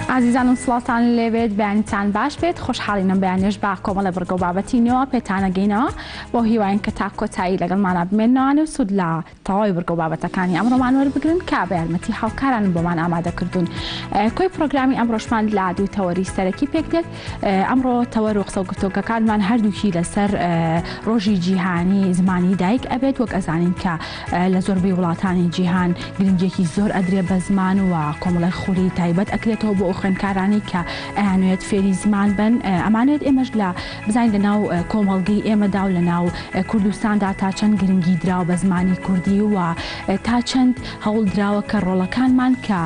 عزیزانم سڵاتان لێبێت بەیانیتان باش بێت خۆشحاڵینم بەیانێش با کۆمەڵە بڕگە و بابەتینەوە پێتانەگەینەوە بۆ هیواین کە تا کۆتایی لەگەڵمانە بمێنەوەوانە و سوود لە تەواوی بڕگە و بابەتەکانی ئەمڕۆمان وەربگرن کە بە یارمەتی هاوکاران بۆمان ئامادەکردوون. کۆی پرۆگرامی ئەمڕۆشمان لە دوو تەوەری سەرەکی پێک دێت. ئەمڕۆ تەوەر و قسە و گفتوگەکانمان هەردووکی لەسەر ڕۆژی جیهانی زمانی دایک ئەبێت. وەک ئەزانین کە لە زۆربەی وڵاتانی جیهان گرنگێکی زۆر ئەدرێ بە زمان و کۆمەڵی خوڵی تایبەت ئەکرێتەوە بۆ خوێندکارانی کە ئەیانوێت فێری زمان بن. ئەمانێت ئێمەش لە بزانین لە ناو کۆمەڵگەی ئێمەدا و لە ناو کوردستاندا تا چەند گرنگی دراوە بە زمانی کوردی و تا چەند هەوڵ دراوە کە ڕۆڵەکانمان کە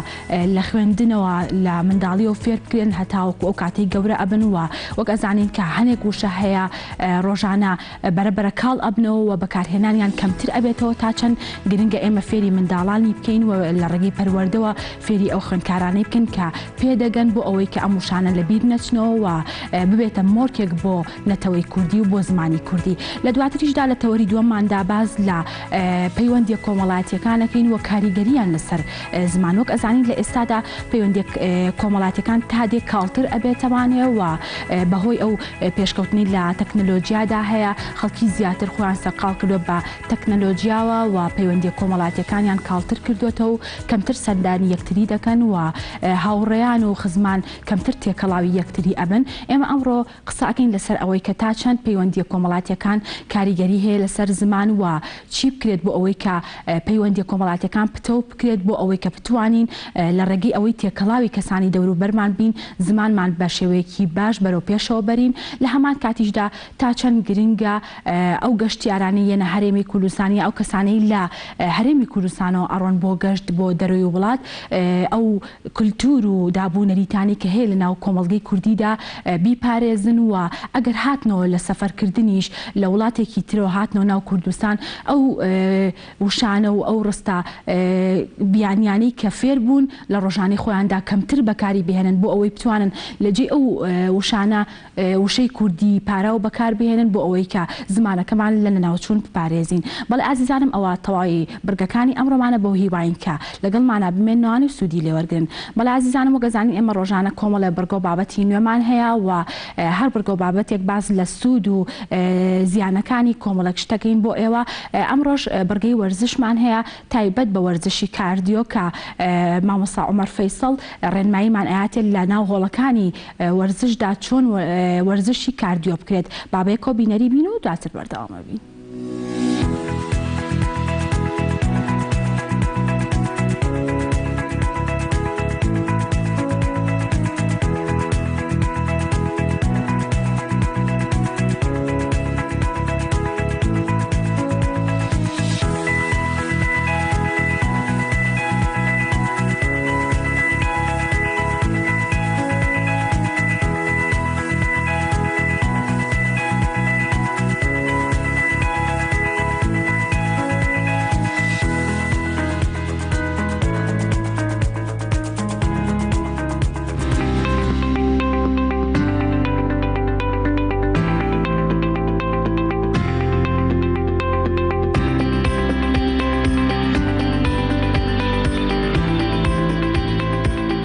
لە خوێندنەوە لە منداڵیەوە فێر بکرێن هەتاوەکو ئەو کاتەی گەورە ئەبن و وەک ئەزانین کە هەنێک وشە هەیە ڕۆژانە بەرەبەرە کاڵ ئەبنەوە و بەکارهێنانیان کەمتر ئەبێتەوە تا چەند گرنگە ئێمە فێری منداڵانی بکەین و لە ڕێگەی پەروەردەوە فێری ئەو خوێندکارانەی بکەن کە پێدەگەن بۆ ئەوەی کە ئەم وشانە لەبیر نەچنەوە و ببێتە مۆرکێک بۆ نەتەوەی کوردی و بۆ زمانی کوردی. لە دواتریشدا لە تەوەری دووەمماندا باز لە پەیوەندی کۆمەڵایەتیەکانەکەین و کاریگەریان لەسەر زمان. وەک ئەزانین لە ئێستادا پەیوەندی کۆمەڵایەتیەکان تا دێک کاڵتر ئەبێتەوانێ و بەهۆی ئەو پێشکەوتنی لە تەکنەلۆژیادا هەیە خەڵکی زیاتر خۆیان سەرقاڵ کردووە بە تەکنەلۆژیاوە و پەیوەندی کۆمەڵایەتیەکانیان کاڵتر کردوێتەوە و کەمتر سەردانی یەکتری دەکەن و هاوڕێیان و خزمان کەمتر تێکەڵاوی یەکتری ئەبن. ئێمە ئەمڕۆ قساکەین لەسەر ئەوەی کە تا چەند پەیوەندی کۆمەڵایەتیەکان کاریگەری هەیە لەسەر زمان و چی بکرێت بۆ ئەوەی کە پەیوەندی کۆمەڵایەتیەکان پتەوە بکرێت بۆ ئەوەی کە بتوانین لە ڕێگەی ئەوەی تێکەڵاوی کەسانی دەوروبەرمان بین زمانمان بە شێوەیەکی باش بەرەو پێشەوە بەرین. لە هەمان کاتیشدا تا چەند گرنگە ئەو گەشتیارانی یەنە هەرێمی کوردستانی ئەو کەسانەی لە هەرێمی کوردستانەوە ئەڕۆن بۆ گەشت بۆ دەروی وڵات ئەو کولتور و دابوونەریتانی کە هەیە لە ناو کۆمەڵگەی کوردیدا بیپارێزن و ئەگەر هاتنەوە لە سەفەرکردنیش لە وڵاتێکی ترەوە هاتنەوە ناو کوردستان ئەو وشانە و ئەو ڕستە بیانیانی کە فێر بوون لە ڕۆژانەی خۆیاندا کەمتر بەکاری بهێنن بۆ ئەوەی بتوانن لەجێ ئەو وشانە وشەی کوردی پارە و بەکار بهێنن بۆ ئەوەی کە زمانەکەمان لە نەناوچوون بپارێزین. بەڵێ ئازیزانم ئەوە تەواوی بڕگەکانی ئەمڕۆمانە بۆ هیواین کە لەگەڵمانە بمێنەوەوانی و سوودی لێوەرگن. بەڵێ ئازیزانم و گەزانین ئێمە ڕۆژانە کۆمەڵە بڕگە و بابەتی نوێمان هەیە و هەر بڕگە و بابەتێک باز لە سوود و زیانەکانی کۆمەڵک شتەکەین بۆ ئێوە. ئەمڕۆژ بڕگەی وەرزشمان هەیە تایبەت بە وەرزشی کاردیۆ کە مامۆستا عومەر فەیسەڵ ڕێنماییمان ئاەتێت لە ناو هۆڵەکانی وەرزشدا چۆن وەرزشی کاردیۆ بکرێت. بابەیەکۆ بینەری بین و دواتر بەردەوامە بین.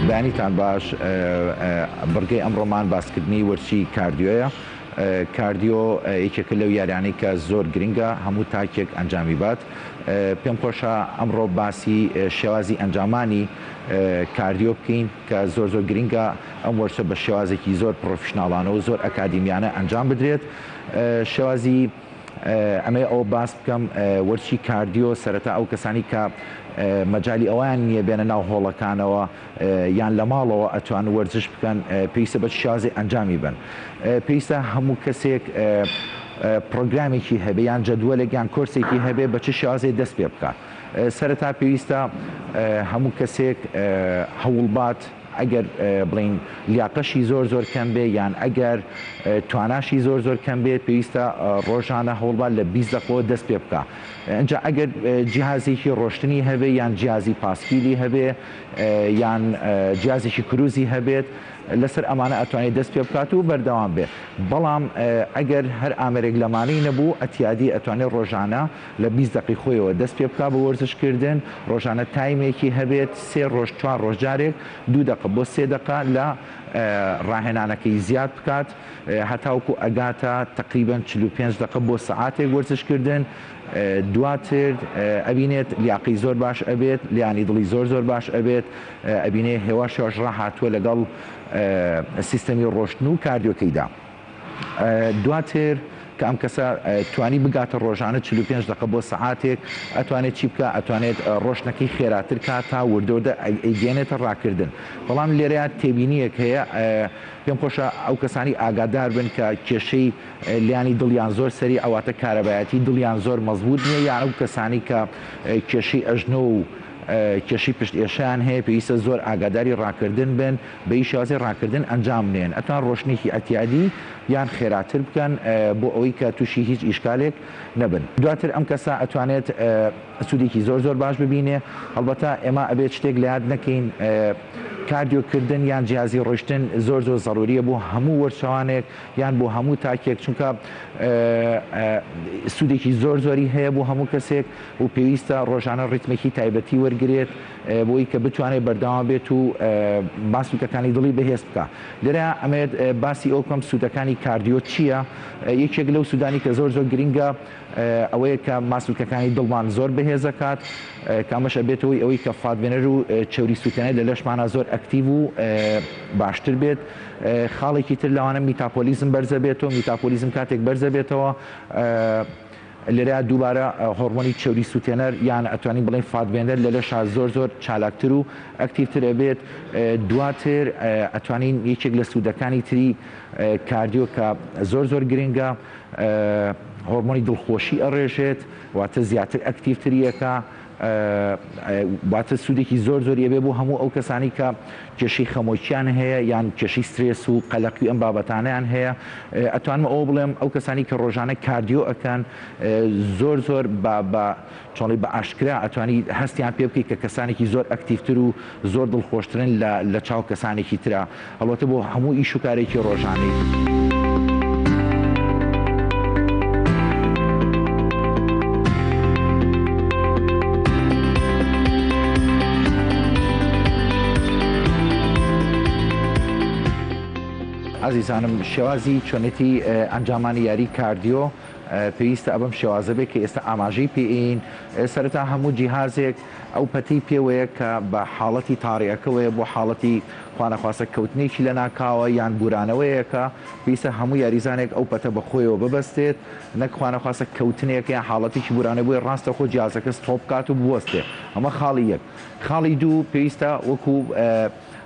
بەیانیتان باش بڕگەی ئەمڕۆمان باسکردنی وەرچی کاردیۆیە. کاردیۆ یەکێکە لەو یاریانەی کە زۆر گرنگە هەموو تاکێک ئەنجامی بات. پێم خۆشە ئەمڕۆ باسی شێوازی ئەنجامانی کاردیۆ بکەین کە زۆر گرنگە ئەم وەرچە بە شێوازێکی زۆر پرۆفشناڵانە و زۆر ئەکادیمیانە ئەنجام بدرێت. شێوازی ئەمێ ئەو باس بکەم وەرچی کاردیۆ سەرەتا ئەو کەسانی کە مەجای ئەویان نییە بێنە ناو هۆڵەکانەوە یان لە ماڵەوە ئەتوان وەرزش بکەن پێویستە بە شازی ئەنجامی بن. پێویستە هەموو کەسێک پرۆگرامێکی هەبێ یان جەدوەلێک یان کۆرسێکی هەبێ بە چ شازێ دەست پێ بکات. سەرەتا پێویستە هەموو کەسێک هەوڵبات ئەگەر بڵین لیاقەشی زۆر کەم بێ یان ئەگەر تواناشی زۆر کەم بێت پێویستە ڕۆژانە هەوڵبات لە 20 دقیقە دەست پێ بکە. اینجا ئەگەر جیهازێکی ڕۆشتنی هەبێ یان جیازی پاسکیلی هەبێ یان جیازێکی کروزی هەبێت لەسەر ئەمانە ئەتوانێت دەست پێ بکات و بەردەوام بێ. بەڵام ئەگەر هەر ئامێرێک لەمانەی نەبوو ئەتیادی ئەتوانێت ڕۆژانە لە 20 دقیقەیەوە دەست پێ بکات بە وەرزشکردن. ڕۆژانە تایمێکی هەبێت 3 ڕۆژ 4 ڕۆژجارێک 2 دقیقە دقه بۆ 3 دقه لە ڕاهێنانەکەی زیاد بکات هەتاوکو ئەگاتە تقریبان 45 دقه بۆ سعاتێک وەرزشکردن دواتر ئەبینێت لیاقی زۆر باش ئەبێت لیانی دڵی زۆر باش ئەبێت ئەبینێ هێوا شێواش ڕاهاتووە لەگەڵ سیستەمی ڕۆشتن و کاردیۆکەیدا دواتر کە ئەم کەسە توانی بگاتە ڕۆژانە 45 دقه بۆ سعاتێک ئەتوانێت چی بکە ئەتوانێت ڕۆشنەکەی خێراتر کات تا وردەوردە ئەیگەێنێتە ڕاکردن بەڵام لێرەیە تێبینیەک هەیە پێم خۆشە ئەو کەسانی ئاگادار بن کە کێشەی لیانی دڵیان زۆر سەری ئەواتە کارەبایەتی دڵیان زۆر مەزبوط نییە یان ئەو کەسانی کە کێشەی ئەژنۆ و کێشی پشت ئێشیان هەیە پێویستە زۆر ئاگاداری ڕاکردن بن بە شێوازی ڕاکردن ئەنجام نێن ئەتوان ڕۆشنێکی ئەتیادی یان خێراتر بکەن بۆ ئەوەی کە تووشی هیچ ئیشکالێک نەبن دواتر ئەم کەسە ئەتوانێت سوودێکی زۆر باش ببینێ هەڵبەتە ئێمە ئەبێت شتێک لە یاد نەکەین کاردیۆکردن یان جیازی ڕۆشتن زۆر زەڕوریە بۆ هەموو وەرچەوانێک یان بۆ هەموو تاکێک چونکە سوودێکی زۆری هەیە بۆ هەموو کەسێک و پێویستە ڕۆژانە ڕیتمێکی تایبەتی وەرگێت بۆی کە بتوانێت بەرداوام بێت و باسوودەکانی دڵی بەهێز بکە لێرە ئەمێت باسی ئەو کەم سوودەکانی کاردیۆ چییە یەکێک لەو سوودانی کە زۆر گرینگە ئەوەیە کە ماسوولکەکانی دڵمان زۆر بەهێزەکات کامەشە بێتەوەی ئەوەی کە فادبێنەر و چێوری سووتێنێت لە لەشمانە زۆر ئەکتیڤ و باشتر بێت خاڵێکی تر لەوانە میتاپۆلیزم بەرزە بێتەوە میتاپۆلیزم کاتێک بەرزە بێتەوە لێرە دووبارە هۆرمۆنی چێوری سووتێنەر یان ئەتوانین بڵێن فادبێنەر لە لەشا زۆر چالاکتر و ئەکتیڤتر بێت دواتر ئەتوانین یەکێک لە سوودەکانی تری کاردیۆ کە زۆر گرنگە هۆرمۆنی دڵخۆشی ئەڕێژێت واتە زیاتر ئەکتیڤتریەکە واتە سوودێکی زۆری بێ بۆ هەموو ئەو کەسانی کە کێشەی خەمۆکییان هەیە یان کێشەی سترێس و قەلەقی ئەم بابەتانیان هەیە ئەتوانمە ئەو بڵێم ئەو کەسانی کە ڕۆژانە کاردیۆ ئەکەن زۆر بە چۆڵی بە ئاشکرا ئەتوانی هەستیان پێ بکەیت کە کەسانێکی زۆر ئەکتیڤتر و زۆر دڵخۆشترن لە چاو کەسانێکی ترە هەڵوەتە بۆ هەموو ئیش و کارێکی ڕۆژانەی. عزیزانم شێوازی چۆنێتی ئەنجامانی یاری کاردیۆ پێویستە ئەبم شێوازە بێت کە ئێستا ئاماژەی پێین سەرەتا هەموو جیهازێک ئەو پەتەی پێوەیە کە بە حاڵەتی تاڕیەکەوەیە بۆ حاڵەتی خوانەخواستە کەوتنێکی لە ناکاوە یان بورانەوەیە کە پێویستە هەموو یاریزانێک ئەو پەتە بەخۆیەوە ببەستێت نەک خوانەخواستە کەوتنێک یان حاڵەتێکی بورانە بووی ڕاستە خۆ جیازەکە ستۆپ بکات و بوەستێ ئەمە خاڵی یەک خاڵی دوو پێویستە وەکو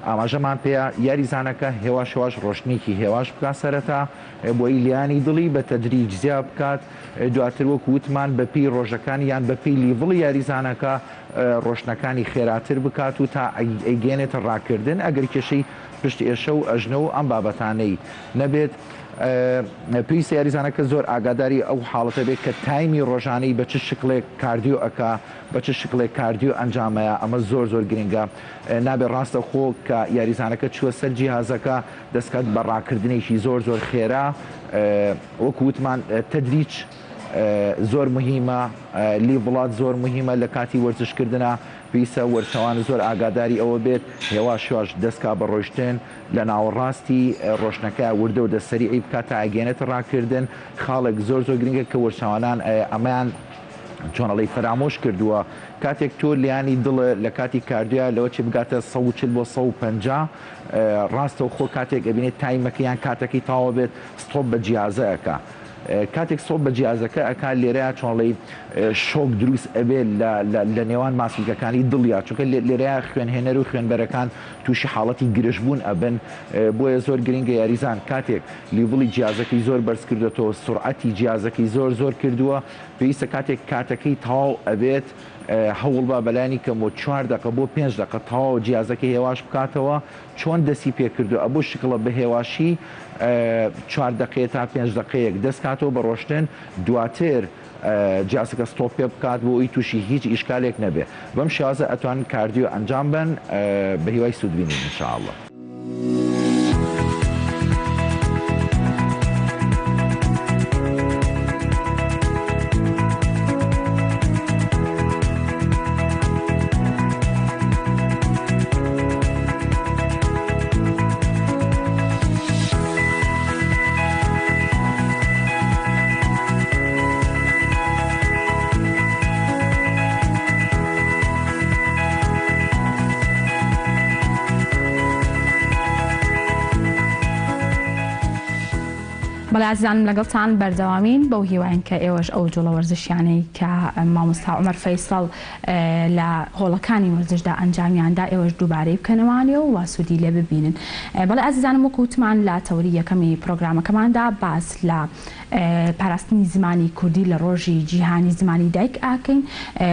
ئاماژەمان پێەیە یاریزانەکە هێوا شێواش ڕۆشنێکی هێواش بکات سەرەتا بۆی لیانی دڵی بە تەدریج زیاد بکات دواتر وەکو وتمان بەپی ڕۆژەکانی یان بەپی لیڤڵی یاریزانەکە ڕۆشنەکانی خێراتر بکات و تا ئەیگەێنێتە ڕاکردن ئەگەر کێشەی پشت ئێشە و ئەژنە و ئەم بابەتانەی نەبێت پێویستە یاریزانەکە زۆر ئاگاداری ئەو حاڵەتە بێت کە تایمی ڕۆژانەی بە چ شکلێک کاردیۆ ئەکا بە چ شکلێک کاردیۆ ئەنجامەیە ئەمە زۆر گرنگە نابێت ڕاستە خۆ کە یاریزانەکە چووە سەر جیهازەکە دەستکات بە ڕاکردنێکی زۆر خێرا وەکو وتمان تەدریج زۆر مهمە لیڤڵات زۆر مهمە لە کاتی وەرزشکردنە پێویستە وەرچەوان زۆر ئاگاداری ئەوە بێت هێوا شێواش دەستکا بە ڕۆشتن لە ناوەڕاستی ڕۆشنەکە وردە و دەسەری ئەی بکاتە ئاگەێنێتە ڕاکردن خاڵێک زۆر گرنگە کە وەرچەوانان ئەمەیان چۆنەڵی فەرامۆش کردووە کاتێک تۆ لیانی دڵە لە کاتی کاردیۆ لەوە چی بگاتە 140 بۆ 150 ڕاستە و خۆ کاتێک ئەبینێت تایمەکەیان کاتەکەی تاوە بێت ستۆپ بە جیازەکە کاتێک سۆپ بە جیازەکە ئەکا لێرەیە چۆڵی شۆک دروست ئەبێت لە نێوان ماسوولکەکانی دڵیا چونکە لێرەیە خوێنهێنەر و خوێنبەرەکان تووشی حاڵەتی گرژبوون ئەبن بۆیە زۆر گرنگە یاریزان کاتێک لیڤڵی جیازەکەی زۆر بەرز کردێتەوە سرعەتی جیازەکەی زۆر کردووە پێویستە کاتێک کاتەکەی تاو ئەبێت هەوڵ بە بەلانی کەم بۆ 4 دقه بۆ 5 دقه تاو جیازەکەی هێواش بکاتەوە چۆن دەستی پێکردو ئەبوو شکڵە بە هێواشی 4 دقه تا 5 دقەیەک دەستکاتەوە بە ڕۆشتن دواتر جیازەکە ستۆپ پێ بکات بۆ ئەوی تووشی هیچ ئیشکالێک نەبێ بەم شێوازە ئەتوانن کاردیۆ ئەنجام بن بە هیوای سوودبینین ئینشاءالله. بەڵێ عزیزانم لەگەڵتان بەردەوامین بەو هیوایین کە ئێوەش ئەو جوڵە وەرزشیانەی کە مامۆستا عومەر فەیسەڵ لە هۆڵەکانی وەرزشدا ئەنجامیاندا ئێوەش دووبارەی بکەنەوانێ و سوودی لێ ببینن. بەڵێ عزیزانم وەکو وتمان لە تەوری یەکەمی پرۆگرامەکەماندا باس لە پاراستنی زمانی کوردی لە ڕۆژی جیهانی زمانی دایک ئاکەین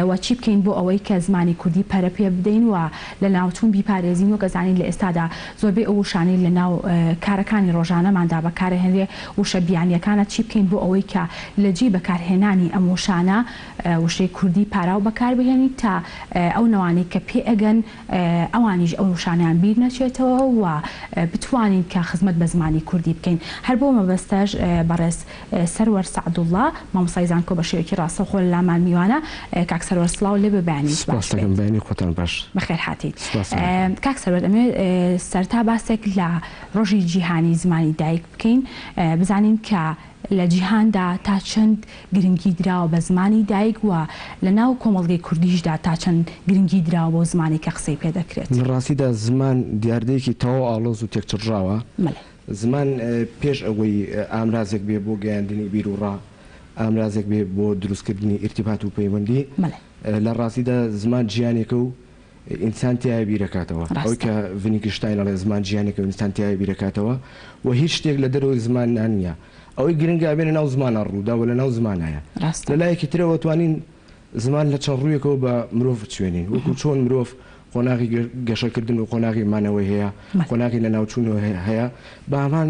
و چی بکەین بۆ ئەوەی کە زمانی کوردی پەرە پێ بدەین و لە ناوچوون بیپارێزین و گەزانین لە ئێستادا زۆربەی ئەو وشانەی لە ناو کارەکانی ڕۆژانەماندا بەکارهێنرێ وشە بیانیەکانە چی بکەین بۆ ئەوەی کە لە جێ بەکارهێنانی ئەم وشانە وشەی کوردی پاراو بەکاربهێنین تا ئەو نەوانەی کە پێ ئەگەن ئەوانیش ئەو وشانیان بیر نەچێتەوە و بتوانین کە خزمەت بە زمانی کوردی بکەین. هەر بۆ مەبەستەش بەڕێز سەروەر سەعدوڵڵا مامۆستای زانکۆ بە شێوەیەکی ڕاستەوخۆ لە لامان میوانە. کاک سەروەر سڵاو لێ ببیانیت. بەیانی خۆتان باش. بەخێر هاتیت. کاک سەروەر ئەمێ سەرتا باسێک لە ڕۆژی جیهانی زمانی دایک بکەین بزانین کە لە جیهاندا تا چەند گرنگی دراوە بە زمانی دایک و لە ناو کۆمەڵگەی کوردیشدا تا چەند گرنگی دراوە بۆ زمانی کە قسەی پێ دەکرێت. لە ڕاستیدا زمان دیاردەیەکی تەواو ئاڵۆز و تێکچڕاوە. زمان پێش ئەوەی ئامرازێک بێ بۆ گەیاندنی بیر و ڕا ئامرازێک بێ بۆ دروستکردنی ئیرتیبات و پەیوەندی لە ڕاستیدا زمان گیانێکە و ئینسان تایە بیرەکاتەوە. ئەوەی کە ڤینیگشتاین ئەڵێ زمان گیانێکە و ئینسان تایە بیرەکاتەوە و هیچ شتێک لە دەرەوەی زمان نییە. ئەوەی گرنگە بێنە ناو زمانە ڕوودا لە ناو زمانایە. لەلایەکی ترەوە توانین زمان لە چەند ڕوویەکەوە بە مرۆڤ بچوێنین وەکو چۆن مرۆڤ قۆناغی گەشەکردن و قۆناغی مانەوەی هەیە قۆناغی لە ناوچوونەوە هەیە بە هەمان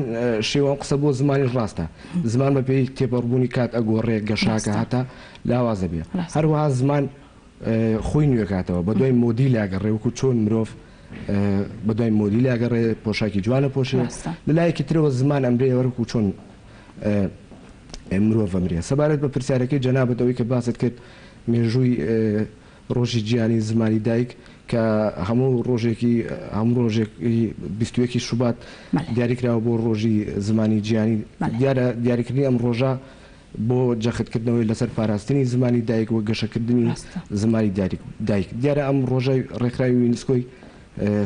شێوان قسە بۆ زمانی ڕاستە. زمان بە پێی تێپەڕبوونی کات ئەگۆڕێ گەشاکە هەتا لاوازە بێ. هەروەها زمان خۆی نوێکاتەوە بە دوای مۆدی لاگەڕێ وەکو چۆن مرۆڤ بە دوای مۆدی لاگەڕێ پۆشاکی جوانە پۆشێ. لەلایەکی ترەوە زمان ئەمرێ وەرکو چۆن مرۆڤ ئەمرێ. سەبارەت بە پرسیارەکەی جەنابەت ئەوەی کە باست کرد مێژووی ڕۆژی جیهانی زمانی دایک کە هەموو ڕۆژێکی هەموو ڕۆژێکی 21 شوبات دیاریکراوە بۆ ڕۆژی زمانی جیهانی. دیاریکردنی ئەم ڕۆژە بۆ جەختکردنەوەی لەسەر پاراستنی زمانی دایک و گەشەکردنی زمانی دایک. دیارە ئەم ڕۆژەی ڕێکخراوی یونسکۆی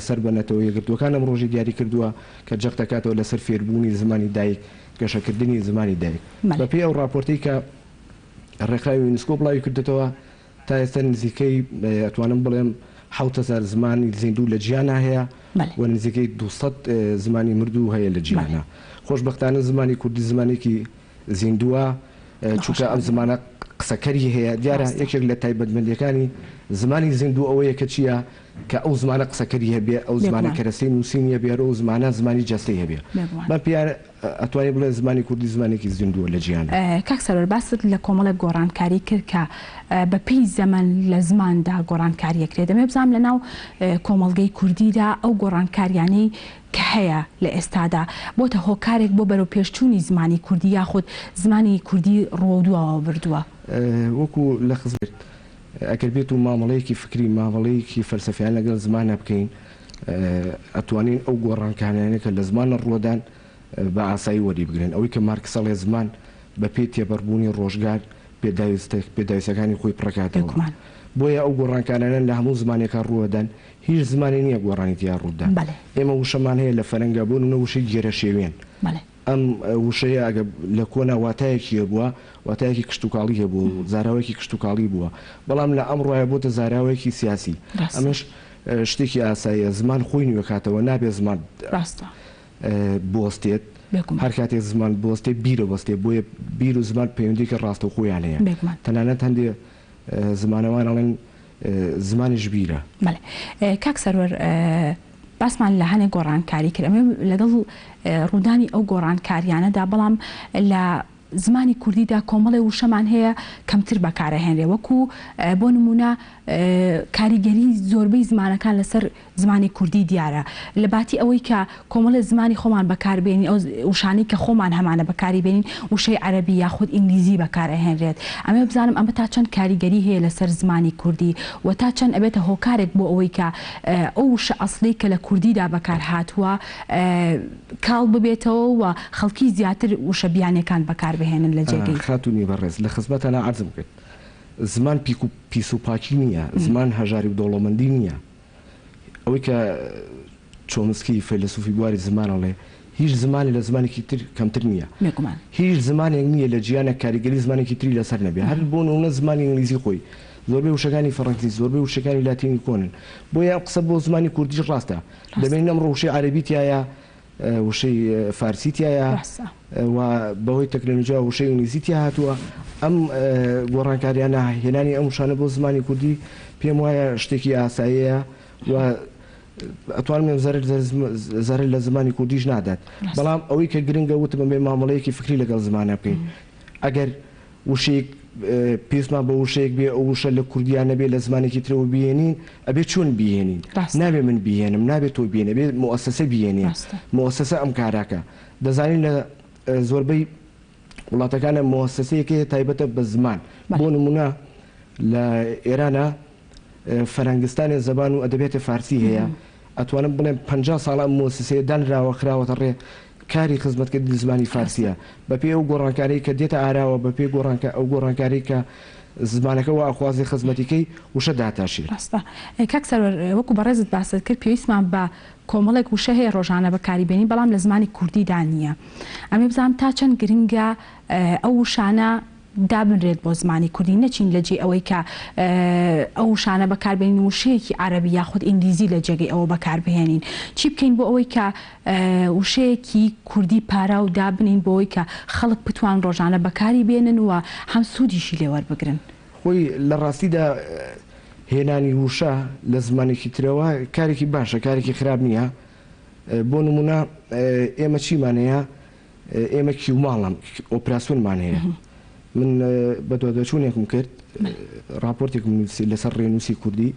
سەر بەنەتەوە یەکگرتووەکان ئەم ڕۆژی دیاری کردووە کە جەخت دەکاتەوە لەسەر فێربوونی زمانی دایک گەشەکردنی زمانی دایک. بەپێی ئەو راپۆرتەی کە ڕێکخراوی یونسکۆ بڵاوی کردێتەوە تا ئێستا نزیکەی ئەتوانم بڵێم 7,000 زمانی زیندوو لە جیهانە هەیە و نزیکەی 200 زمانی مردوو هەیە لە جیهانە. خۆشبەختانە زمانی کوردی زمانێکی زیندووە چونکە ئەم زمانە قسەکەری هەیە. دیارە یەکێک لە تایبەتمەندیەکانی زمانی زیندوو ئەوەیە کە چییە کە ئەو زمانە قسەکەری هەبێ ئەو زمانە کەرەسەی نووسینیە بێرە و زمانە زمانی جەستەی هەبێ. من پێیان ئەتوانێت بڵێ زمانی کوردی زمانێکی زیندووە لە جیهانە. کاک سەروەر باست لە کۆمەڵێک گۆڕانکاری کرد کە بەپێی زەمن لە زماندا گۆڕانکاریەکرێت. دەمێ بزانم لە ناو کۆمەڵگەی کوردیدا ئەو گۆڕانکاریانەی کە هەیە لە ئێستادا بۆتە هۆکارێک بۆ بەرەو پێشچوونی زمانی کوردی یاخود زمانی کوردی ڕۆدووەوە بردووە. وەکو لە خزمێت ئەگەر بێت و مامەڵەیەکی فکری مامەڵەیەکی فەلسەفیان لەگەڵ زمانە بکەین ئەتوانین ئەو گۆڕانکاریانە کە لە زمانە ڕۆدان بە ئاسایی وەری بگرن. ئەوەی کە مارکسەڵێ زمان بە پێی تێپەڕبوونی ڕۆژگار پێداویستەکانی خۆی پڕکاتەوە. بۆیە ئەو گۆڕانکارانە لە هەموو زمانێکە ڕوەدان هیچ زمانی نییە گۆڕانیتیا ڕوودا. ئێمە وشەمان هەیە لە فەرەنگە بوون و وشەی گێرە شێوێن. ئەم وشەیە ئەگە لە کۆنا واتایەکی بووە واتایەکی کشتتوکاڵی هەبوو زاراوەیەکی کشتتوکاڵی بووە بەڵام لە ئەم ڕۆیە بۆتە زاراوەیەکی سیاسی. ئەمەش شتێکی ئاساییە زمان خۆی نوێکاتەوە نابێ زمان بۆستێت هەر کاتێک زمان بۆستێ بیرە بەستێ بۆیە بیر و زمان پەیوەندێکی ڕاستە و خۆیان هەیە. تەنانەت هەندێ زمانەوان ئەڵێن زمانیش بیرە. کاک سەروەر باسمان لە هەنێک گۆڕانکاری کرد ئەمە لەگەڵ ڕوودانی ئەو گۆڕانکاریانەدا بەڵام لە زمانی کوردیدا کۆمەڵی وشەمان هەیە کەمتر بەکارەهێنرێ وەکو بۆ نمونە کاریگەری زۆربەی زمانەکان لەسەر زمانی کوردی دیارە لە باتی ئەوەی کە کۆمەڵە زمانی خۆمان بەکاربێنین ئەو وشانەی کە خۆمان هەمانە بەکاری بێنین وشەی عەرەبی یاخود ئینگلیزی بەکارەهێنرێت. ئەمە بزانم ئەمە تا چەند کاریگەری هەیە لەسەر زمانی کوردی و تا چەند ئەبێتە هۆکارێک بۆ ئەوەی کە ئەو وشە ئەسڵی کە لە کوردیدا بەکار هاتووە کاڵ ببێتەوە و خەڵکی زیاتر وشە بیانەکان بەکار بهێنن لە جێگەی. خاتونی بەڕێز لە خزمەتەنە عەرزم کرد زمان پیس و پاکی نییە زمان هەژاری و دەوڵەمەندی نییە. ئەوەی کە چۆمسکی فەیلسوفی بواری زمانەڵێ هیچ زمانی لە زمانێکی تر کەمتر نییە هیچ زمانێک نییە لە جیانە کاریگەری زمانێکی تری لەسەر نەبێ هەر بۆ نمونە زمانی ئینگلیزی خۆی زۆربەی وشەکانی فەڕەنسی زۆربەی وشەکانی لاتینی کۆنن بۆیە قسە بۆ زمانی کوردیش ڕاستە دەبێت ئەمڕۆ وشەی عەرەبی تایە وشەی فارسی تایە و بەهۆی تەکنۆلۆژیا وشەی ئینگلیزی تیا هاتووە ئەم گۆڕانکاریانە هێنانی ئەم وشانە بۆ زمانی کوردی پێم وایە شتێکی ئاساییە و ئەتوانم زەرر لە زمانی کوردیش نادات بەڵام ئەوەی کە گرنگە وتم بێ مامەڵەیەکی فکری لەگەڵ زمانە بکەین ئەگەر وشەیەک پێویستمان بە وشەیەک بێ ئەو وشە لە کوردیان نەبێ لە زمانێکی ترەوە بهێنین ئەبێ چۆن بهێنین نابێ من بهێنم نابێت تۆ بهێنە بێت مؤسسە بهێنێ مؤسسە ئەم کاراکە دەزانین لە زۆربەی وڵاتەکانە مؤسسەیەکەیە تایبەتە بە زمان بۆ نمونە لە ئێرانە فەرەنگستانی زەبان و ئەدەبێتی فارسی هەیە ئەتوانم بڵێم 50 ساڵ ئەم مؤسسەیە دانراوە خراوەتە ڕێ کاری خزمەتکردنی زمانی فارسیە بەپێ ئەو گۆڕانکاری کە دێتە ئاراوە بەپێ ئەو گۆڕانکاری کە زمانەکەەوە ئاخوازی خزمەتیکەی وشە داتاشیر ڕاستە کاکسەر وەکو بەڕێزت باست کرد پێویستمان بە کۆمەڵێک وشە هەیە ڕۆژانە بەکاریبێنی بەڵام لە زمانی کوردیدا نییە ئەمێ بزانام تا چەند گرنگە ئەو وشانە دابنرێت بۆ زمانی کوردی نەچین لە جێ ئەوەی کە ئەو شانە بەکاربێنین وشەیەکی عەرەبی یاخود ئینگلیزی لە جێگەی ئەوە بەکاربهێنین چی بکەین بۆ ئەوەی کە وشەیەکی کوردی پارا و دابنین بۆ ئەوەی کە خەڵک بتوان ڕۆژانە بەکاری بێنن و هەم سوودیشی لێوەربگرن خۆی لە ڕاستیدا هێنانی وشە لە زمانێکی ترەوە کارێکی باشە کارێکی خراپ نییە بۆ نمونە ئێمە چیمانەیە ئێمە کیوماڵم ئۆپراسیۆنمان هەیە من بە دوادەچوونێکم کرد راپۆرتێکم لەسەر ڕێنووسی کوردی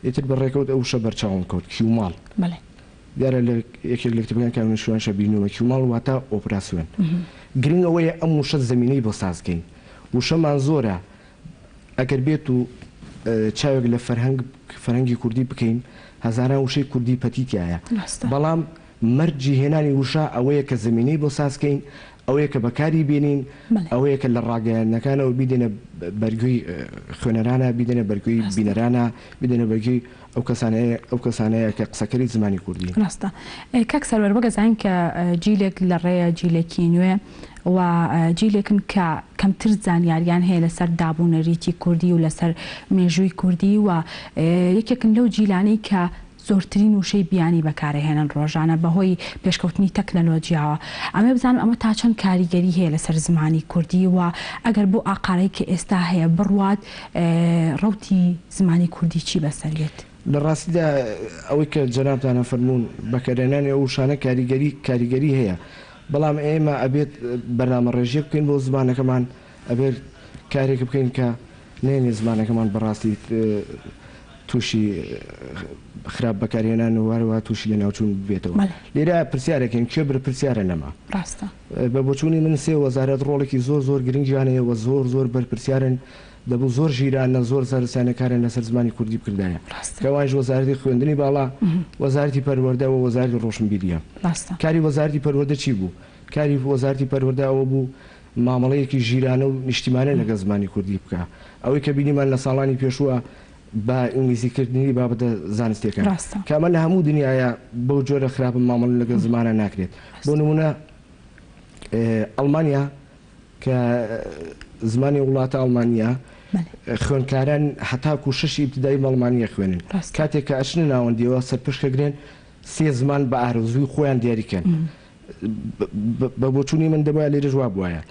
ئیتر بەڕێکەوت ئەو شە بەرچاوم کەوت کیوماڵ دیارە لە یەکێک لە کتێبەکان کامن شوان شەبینەوە کیوماڵ واتە ئۆپراسیۆن گرنگ ئەوەیە ئەم وشە زەمینەی بۆ سازکەین وشەمان زۆرە ئەگەر بێت و چاوێک لە فەرهەنگی کوردی بکەین هەزاران وشەی کوردی پەتیتیایە بەڵام مەرجی هێنانی وشە ئەوەیە کە زەمینەی بۆ سازکەین ئەوەیە کە بەکاری بێنین ئەوەیە کە لە ڕاگەیانەکانەوە بیدێنە بەرگوی خوێنەرانە بیدێنە بەرگوی بینەرانە بیدێنە بەرگوی ئەو کەسانەیە کە قسەکەری زمانی کوردی ڕاستە کاک سەروەر بەگەزانین کە جیلێک لە ڕێیە جیلێکی نوێ و جیلێکن کە کەمتر زانیاریان هەیە لەسەر دابوونەریتی کوردی و لەسەر مێژووی کوردی و یەکێکن لەو جیلانەی کە زۆرترین وشەی بیانی بەکارهێنن ڕۆژانە بەهۆی پێشکەوتنی تەکنەلۆجیاوە ئەمە بزانم ئەمە تا چەند کاریگەری هەیە لەسەر زمانی کوردی و ئەگەر بۆ ئاقارەی کە ئێستا هەیە بڕوات ڕەوتی زمانی کوردی چی بەسەرێت لە ڕاستیدا ئەوەی کە جەنابتانە فەرموون بەکارهێنانی ئەو وشانە کاریگەری هەیە بەڵام ئێمە ئەبێت بەرنامەڕێژی بکەین بۆ زمانەکەمان ئەبێت کارێک بکەین کە نێنێ زمانەکەمان بەڕاستی تووشی خراپ بەکارهێنان و وارەوە تووشی لە ناوچوون بێتەوە لێرە پرسیارێکین کێ بر پرسیارە نەما ڕاستە بە بۆچوونی من سێ وەزارەت ڕۆڵێکی زۆر گرنگیانەیەوە زۆر بەرپرسیارن دەبوو زۆر ژیرانە زۆر سەرسانەکارن لەسەر زمانی کوردی بکردایە کەوانش وەزارەتی خوێندنی باڵا وەزارەتی پەروەردە و وەزارەتی ڕۆشنبیریە کاری وەزارەتی پەروەردە چی بوو کاری وەزارەتی پەروەردە ئەوە بوو مامەڵەیەکی ژیرانە و نیشتیمانە لەگەڵ زمانی کوردی بکە ئەوەی کە بینیمان لە ساڵانی پێشووە بە ئینگلیزیکردنی بابەتە زانستیەکان کامە لە هەموو دنیاە بەو جۆرە خراپە مامەڵ لەگەڵ زمانە ناکرێت بۆ نمونە ئەڵمانیا کە زمانی وڵاتە ئەڵمانیا خوێنکاران هەتاکو شەشی ئیبتیدایی ئەڵمانیە خوێنن کاتێک کە ئەچنە ناوەندیەوە سەرپشکەگرێن سێ زمان بە ئارزووی خۆیان دیاریکەن بە بۆچوونی من دەبایە لێرە جواب وایە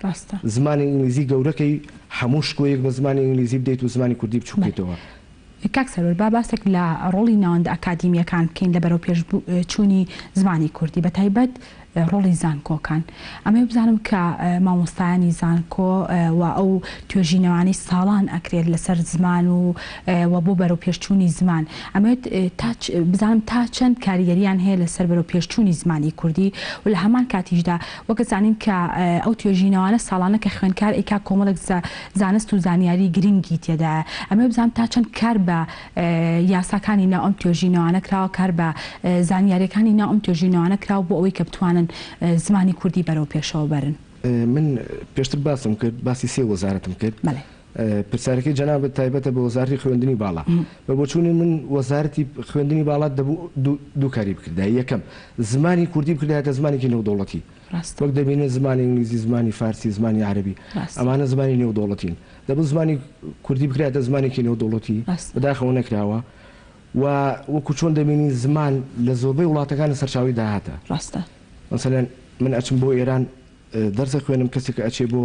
زمانی ئینگلیزی گەورەکەی هەموو شکۆیەک بە زمانی ئینگلیزی بدەیت و زمانی کوردی بچووکەیتەوە کاک سەروەر با باسێک لە ڕۆڵی ناوەندە ئەکادیمیەکان بکەین لە بەرەو پێشچوونی زمانی کوردی بە تایبەت ڕۆڵی زانکۆکان ئەمە بزانم کە مامۆستایانی زانکۆ و ئەو توێژینەوانی ساڵان ئەکرێت لەسەر زمان و بۆ بەرەو پێشچوونی زمان ئەمەوێت بزانم تا چەند کاریگەریان هەیە لەسەر بەرەو پێشچوونی زمانی کوردی و لە هەمان کاتیشدا وەکە زانین کە ئەو توێژینەوانە ساڵانە کە خوێنکار ئێکا کۆمەڵێک زانست و زانیاری گرنگی تێدایە ئەمە بزانم تا چەند کار بە یاساکانی ناو ئەم توێژینەوانە کراوە کار بە زانیاریەکانی ناو ئەم توێژینەوانە کراوە بۆ ئەوەی کە بتوانن زمانی کوردی بەرەو پێشەوە بەرن من پێشتر باسم کرد باسی سێ وەزارەتم کرد پرسیارەکەی جەنابەت تایبەتە بە وەزارەتی خوێندنی باڵا بە بۆچوونی من وەزارەتی خوێندنی باڵا دوو کاری بکردا یەکەم زمانی کوردی بکردایەتە زمانێکی نێودەوڵەتی وەک دەبینێت زمانی ئینگلیزی زمانی فارسی زمانی عەرەبی ئەمانە زمانی نێودەوڵەتین دەبێت زمانی کوردی بکرایەتە زمانێکی نێودەوڵەتی بەداخەوە نەکراوە و وەکو چۆن دەبینی زمان لە زۆربەی وڵاتەکانی سەرچاوی داهاتە ڕاستە مەسەلەن من ئەچم بۆ ئێران دەرسە خوێنم کەسێک ئەچێ بۆ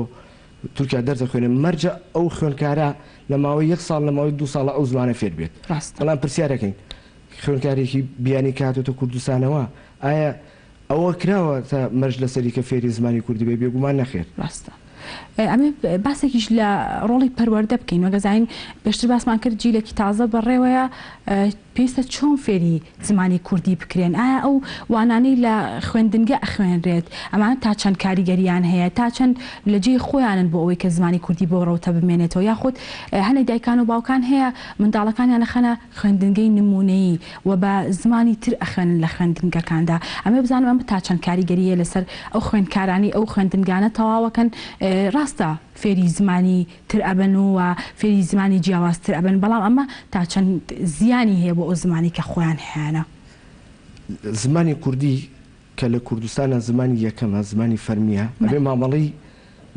تورکیا دەرسە خوێنم مەرجە ئەو خوێنکارە لە ماوەی 1 ساڵ لە ماوەی 2 ساڵە ئەو زمانە فێر بێت بەڵام پرسیارەکەین خوێنکارێکی بیانی کاتۆتە کوردستانەوە ئایا ئەوە کراوە تا مەرج لەسەری کە فێری زمانی کوردی بێ بێگومان نەخێر ڕاستە ئەمێ باسێکیش لە ڕۆڵی پەروەردە بکەین وەگەزین پێشتر باسمان کرد جیلێکی تازە بەڕێوەیە پێویستە چۆن فێری زمانی کوردی بکرێن ئایا ئەو وانانەی لە خوێندنگە ئەخوێنرێت ئەمان تا چەند کاریگەریان هەیە تا چەند لە جێی خۆیانن بۆ ئەوەی کە زمانی کوردی بۆ ڕەوتە بمێنێتەوە یاخود هەنێک دایکان و باوکان هەیە منداڵەکانیان نەخەنە خوێندنگەی نمونەیی و بە زمانی تر ئەخوێنن لە خوێندنگەکاندا ئەمێ بزانم ئەمە تا چەند کاریگەریە لەسەر ئەو خوێندکارانی ئەو خوێندنگانە تەواوەکەن ڕاستە فێری زمانی تر ئەبن و فێری زمانی جیاوازتر ئەبن بەڵام ئەمە تا چەند زیانی هەیە بۆ ئەو زمانی کە خۆیان هیانە زمانی کوردی کە لە کوردستانە زمانی یەکەمە زمانی فەرمیە ئەبێ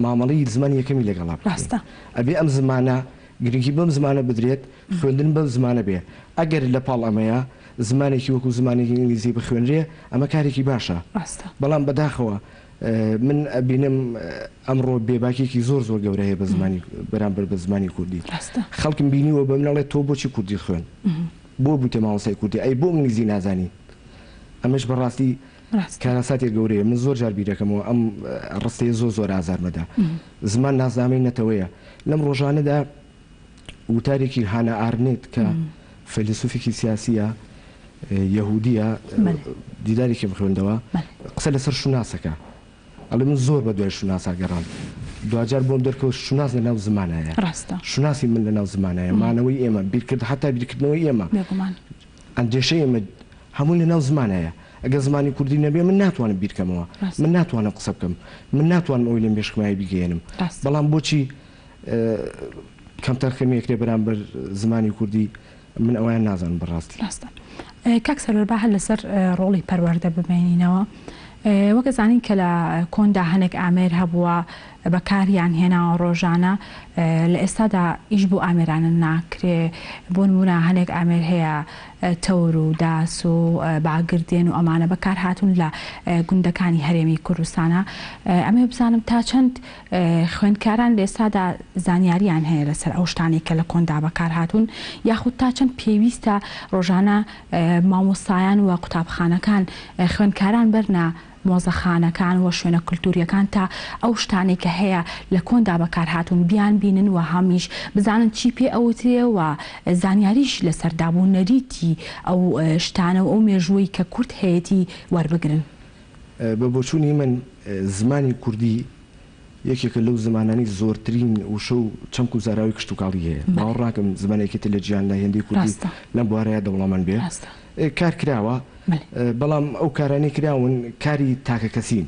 مامەڵەی زمانی یەکەمی لەگەڵا ڕاستە ئەبێ ئەم زمانە گرنگی بەم زمانە بدرێت خوێندن بەم زمانە بێ ئەگەر لە پاڵ ئەمەیە زمانێکی وەکو زمانێکی ئینگلیزی بخوێنرێ ئەمە کارێکی باشە بەڵام بەداخەوە من ئەبینم ئەمڕۆ بێباکێکی زۆر گەورە هەیە بە زمانی بەرامبەر بە زمانی کوردی خەڵکم بینیوە بە منەڵێت تۆ بۆچی کوردی خوێن بۆ بوویتە مامۆستای کوردی ئەی بۆ ئینگلیزی نازانی ئەمەش بەڕاستی کارەساتێک گەورەیە من زۆر جار بیرەکەمەوە ئەم ڕستەیە زۆر ئازارمەدا زمان نازنامەی نەتەوەیە لەم ڕۆژانەدا وتارێکی هانە ئارنێت کە فەیلسوفێکی سیاسیە یەهودیە دیدارێکی بخوێندەوە قسە لەسەر شوناسەکە ئەڵێ من زۆر بە دوای شوناسا گەڕام دوجار بۆم دەرکەوت شوناس لە ناو زمانایە شوناسی من لە ناو زمانایە مانەوەی ئێمە بیرکرد حتا بیرکردنەوەی ئێمە ئەندێشەی ئێمە هەموو لە ناو زمانایە ئەگە زمانی کوردی نەبێ من ناتوانم بیرکەمەوە من ناتوانم قسە بکەم من ناتوانم ئەوی لەم بێشکمایی بیگەێنم بەڵام بۆچی کەمتر خەمیەکرێ بەرامبەر زمانی کوردی من ئەویان نازانم بەڕاستی کاک سەرۆر با هەر لەسەر ڕۆڵی پەروەردە ببینینەوە وەکە زانین کە لە کۆندا هەنێک ئامێر هەبووە بەکاریان هێناوە ڕۆژانە لە ئێستادا ئیش بۆ ئامێرانە ناکرێ بۆ نمونە هەنێک ئامێر هەیە تەور و داس و باگردێن و ئەمانە بەکار هاتوون لە گوندەکانی هەرێمی کوردستانە ئەمێ بزانم تا چەند خوێندکاران لە ئێستادا زانیاریان هەیە لەسەر ئەو شتانێک کە لە کۆندا بەکار هاتوون یاخود تا چەند پێویستە ڕۆژانە مامۆستایان و قوتابخانەکان خوێندکاران بەرنا مۆزەخانەکان و شوێنە کولتوریەکان تا ئەو شتانێک کە هەیە لە کۆندا بەکار هاتوون بیان بینن و هەمیش بزانن چی پێ ئەوترێ و زانیاریش لەسەردابوو نەریتی ئەو شتانە و ئەو مێژووی کە کورد هەیەی وەربگرن بە بۆچوونی من زمانی کوردی یەکێکە لەو زمانانی زۆرترین وشە و چەمک و زاراوی کشتتوکاڵی هەیە باوەڕاکەم زمانێکێتە لە گیان لە هێندی کوردی لەم بوارەیە دەوڵەمەند بێ کار کراوە بەڵام ئەو کارانەی کراون کاری تاکە کەسین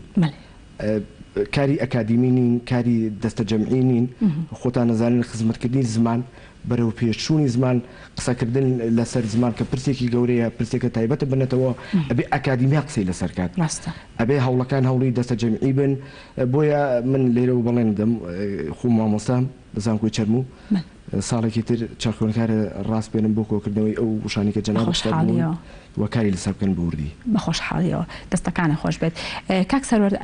کاری ئەکادیمی نین کاری دەستە جەمعی نین خۆتان نەزانن خزمەتکردنی زمان بەرەو پێشچوونی زمان قسەکردن لەسەر زمان کە پرسێکی گەورەیە پرسێکە تایبەتە بنێتەوە ئەبێ ئەکادیمیا قسەی لەسەر کات ئەبێ هەوڵەکان هەوڵی دەستە جەمعی بن بۆیە من لێرە و بەڵێن دەم خۆ مامۆستام بزانکۆی چەرموو ساڵێکی تر چاخۆنکارە ڕاست بێنم بۆ کۆکردنەوەی ئەو وشانی کە جەنابشتبوون وەکاری لەسەر بکەن بوردی بەخۆشحاڵیەوە دەستەکانە خۆش بێت کاک سەرۆر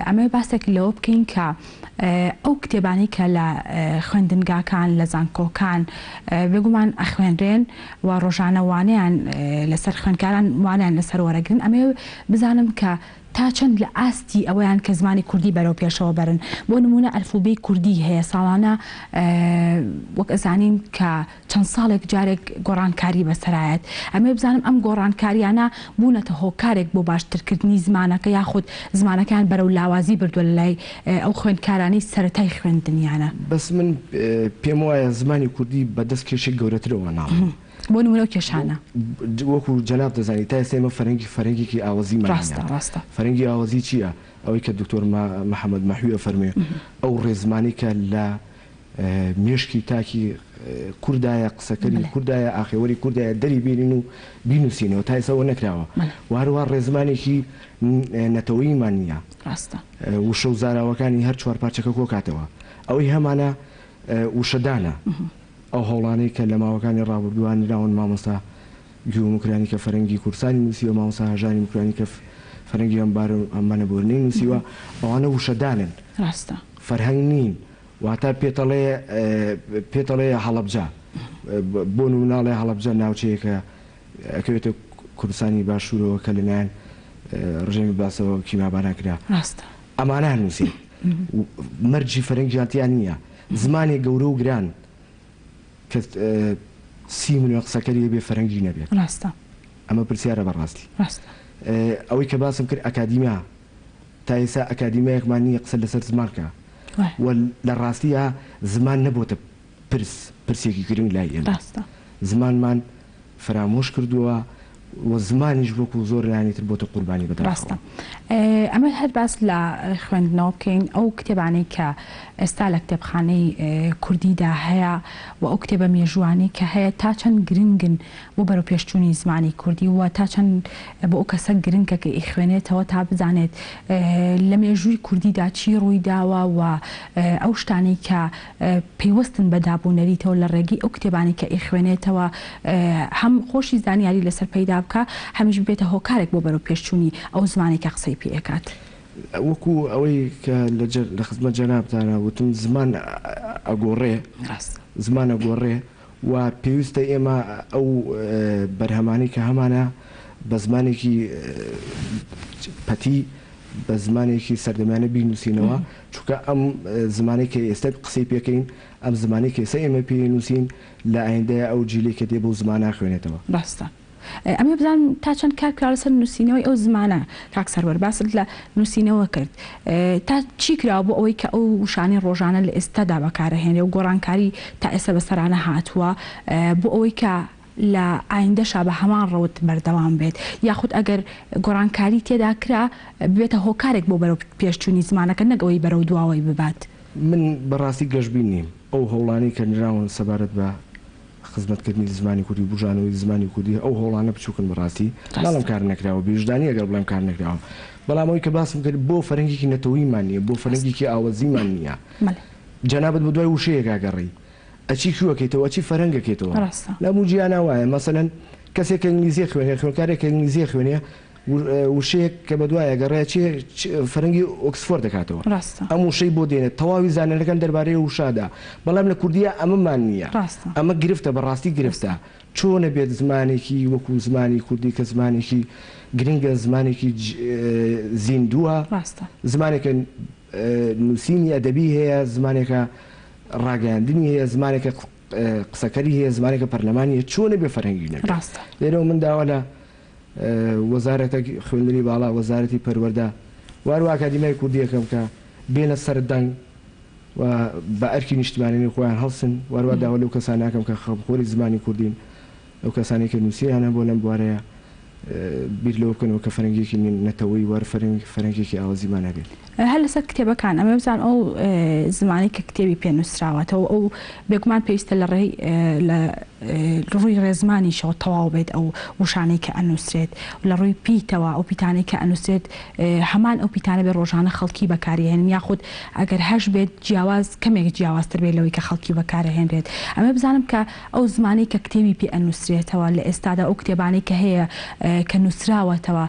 ئەمە باسێک لەوە بکەین کە ئەو کتێبانی کە لە خوێندنگاکان لە زانکۆکان بێگومان ئەخوێنرێن و ڕۆژانەوانیان لەسەر خوێندکاران وانیان لەسەر وەرەگرن ئەمێ بزانم کە تا چەند لە ئاستی ئەویان کە زمانی کوردی بەرەو پێشەوە بەرن بۆ نمونە ئەلفوبەی کوردی هەیە ساڵانە وەک ئەزانین کە چەند ساڵێک جارێک گۆڕانکاری بەسەرایەت ئەمێ بزانم ئەم گۆڕانکاریانە بوونەتە هۆکارێک بۆ باشترکردنی زمانەکە یاخود زمانەکان بەرەو لاوازی بردووە لە لای ئەو خوێندکارانی سەرەتای خوێندنیانە بەس من پێم وایە زمانی کوردی بەدەست کێشێک گەورەترەوە ناڵێن بۆ نمونە کێشانە وەکو جەناب دەزانی تا ئێستا ئێمە فەرەنگێکی ئاوازی ڕاستە فەرەنگی ئاوازی چییە؟ ئەوەی کە دکتۆر محەممەد مەحویە فەرمێ ئەو ڕێزمانی کە لە مێشکی تاکی کوردایە قسەکەری کوردایە ئاخێوەری کوردایە دەری بینین و بینوسینەوە تا ئێستا ئەوە نەکراوە و هەروە ڕێزمانێکی نەتەوەییمان نییە وشە و زاراوەکانی هەر چوار پارچەکە کۆ کاتەوە ئەوەی هەمانە وشەدانە ئەو هەوڵانەی کە لە ماوەکانی ڕابردووانی راون مامۆستا گوێموکرانی کە فەرەنگی کورسانی نووسیوە مامۆستا هەژانی مکرانی کە فەرەنگی ئەمانە بۆرنەی نووسیوە ئەوانە وشەدانن فەرهەنگ نین واتە پێتەڵەیە هەڵەبجە بۆ نموناڵێ هەڵەبجە ناوچەیەکە ئەکەوێتە کوردستانی باشوورەوە کە لەلایەن ڕژێمی باسەوە کیمابانە کرا ئەمانە نووسێت مەرجی فەرەنگیاتیان نییە زمانێک گەورە و گران کە 30 ملیۆن قسەکەری بێ فەرەنگی نەبێت ئەمە پرسیارە بەڕاستی ئەوەی کە باسم کرد ئەکادیمیا تا ئێستا ئەکادیمایەکمان نییە قسە لەسەر زمانکە و لە ڕاستیە زمان نەبووتە پرسێکی گرنگ لای ئێمە زمانمان فرامۆش کردووە و زمانیش وەکو زۆر لایەنیتر بۆتە قوربانی بەدەڕاستە ئەمە هەر باس لە خوێندنەوە بکەین ئەو کتێبانەی کە ئێستا لە کتێبخانەی کوردیدا هەیە و ئەو کتێبە مێژوانی کە هەیە تا چەند گرنگن بۆ بەرەو پێشچوونی زمانی کوردی و تا چەند بۆ ئەو کەسە گرنگکە کە ئیخوێنێتەوە تا بزانێت لە مێژووی کوردیدا چی ڕووی داوە و ئەو شتانەی کە پێوەستن بە دابوونەریتەوە لە ڕێگەی ئەو کتێبانی کە ئیخوێنێتەوە هەم خۆشی زانیاری لەسەر پەیدا بکە هەمیش بێتە هۆکارێک بۆ بەرەو پێشچوونی ئەو زمانی کە قسەی پێ ئەکات وەکو ئەوەی کە لە خزمەت جەنابتانە وتم زمان ئەگۆڕێ و پێویستە ئێمە ئەو بەرهەمانی کە هەمانە بە زمانێکی پەتی بە زمانێکی سەردەمانە بینوسینەوە چونکە ئەم زمانێک کە ئێستا قسەی پێکەین ئەم زمانی کە ئێستا ئێمە پێ نووسین لە ئایندەیە ئەو جیلێک کە دێ بۆ زمانە خوێنێتەوە ڕاستە ئەمە بزانم تا چەند کار لەسەر نووسینەوەی ئەو زمانە کاک سەروەر باست لە نووسینەوە کرد تا چی کراوە بۆ ئەوەی کە ئەو وشانەی ڕۆژانە لە ئێستادا بەکارەهێنێ و گۆڕانکاری تا ئێستا بەسەرانە هاتووە بۆ ئەوەی کە لە ئایندەشا بە هەمان ڕەوت بەردەوام بێت یاخود ئەگەر گۆڕانکاری تێدا کرا بێتە هۆکارێک بۆ بەرەو پێشچوونی زمانەکە نەگەوەی بەرەو دواوەی ببات من بەڕاستی گەشتبین نیم ئەو هەوڵانەی کە نراون سەبارەت بە خزمەتکردنی زمانی کوردی بژانەوەی زمانی کوردی ئەو هەوڵانە بچووکن بەڕاستی ناڵم کار نەکراوە بێژدانی ئەگەر بڵێم کار نەکراوە بەڵام ئەوەی کە باسم کرد بۆ فەرەنگێکی نەتەوەییمان نییە بۆ فەرەنگێکی ئاوەزیمان نییە جەنابەت بە دوای وشەیەکا گەڕی ئەچی کووەکەیتەوە ئەچی فەرەنگەکەیتەوە لە موجیانە وایە مەسەلەن کەسێک کە ئینگلیزی خوێنێ خوێنکارێک کە ئینگلیزی خوێنێ وشەیەک کە بە دوایە گەڕێ فەرەنگی ئۆکسفۆرد دەکاتەوە ئەم وشەی بۆ دێنێت تەواوی زانەرەکان دەربارەی وشادا بەڵام لە کوردیە ئەمەمان نییە ئەمە گرفتە بەڕاستی گرفتە چۆنە بێت زمانێکی وەکو زمانی کوردی کە زمانێکی گرنگە زمانێکی زیندووە زمانێکە نووسینی ئەدەبی هەیە زمانێکە ڕاگەاندنی هەیە زمانێکە قسەکەری هەیە زمانێکە پەرلەمانی چۆنە بێ فەرهەنگی نەبێت لێرەوە من داوا لە وەزارەتە خوێندنی باڵا وەزارەتی پەروەردە واروە ئاکادیمای کوردیەکەم کە بێنە سەردەنگ و بە ئەرکی نیشتیمانیی خۆیان هەڵسن واروە داوا لەو کەسانەکەم کە خەڵخۆری زمانی کوردین ئەو کەسانی کە نووسیانە بۆ لەم بوارەیە بیر لەوە بکەنەوە کە فەرەنگێکی نەتەوەی وەرە فەرەنگێکی ئاوەزیمان هەبێت هەر لەسەر کتێبەکان ئەمە بزان ئەو زمانی کە کتێبی پێنووسراوەتەوە ئەو بێگومان پێویستە لە ڕووی ڕێزمانی شەوە تەواو بێت ئەو وشانەی کە ئەنووسرێت لە ڕووی پیتەوە ئەو پیتانەی کە ئەنووسرێت هەمان ئەو پیتانە بێ ڕۆژانە خەڵکی بەکارهێنن یاخود ئەگەر هەش بێت جیاواز کەمێک جیاوازتر بێت لەوەی کە خەڵکی بەکارهێنرێت ئەمە بزانم کە ئەو زمانی کە کتێبی پێ ئەنووسرێتەوە لە ئێستادا ئەو کتێبانەی کە هەیە کە نووسراوەتەوە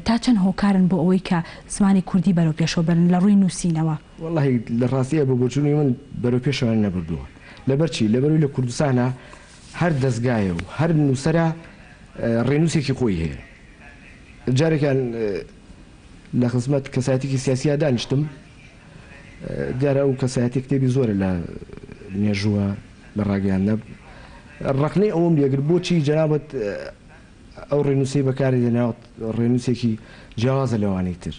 تا چەند هۆکارن بۆ ئەوەی کە زمانی کوردی بەرەو پێشەوە بەرن لە ڕووی نووسینەوە وەڵاهی لە ڕاستیە بۆ بۆچوونی من بەرەو پێشەوە نەبردووە لەبەرچی لەبەروی لە کوردستانە هەر دەستگایە و هەر نووسەرە ڕێنووسێکی خۆی هەیە جارێکیان لە خزمەت کەسایەتێکی سیاسیە دانیشتم دیارە ئەو کەسایەتی کتێبی زۆرە لە مێژووە لە ڕاگەیان نەب ڕقنەی ئەوم لێگر بۆچی جەنابەت ئەو ڕێنووسی بەکاری دێناوە ڕێنووسێکی جیاوازە لەوانەی تر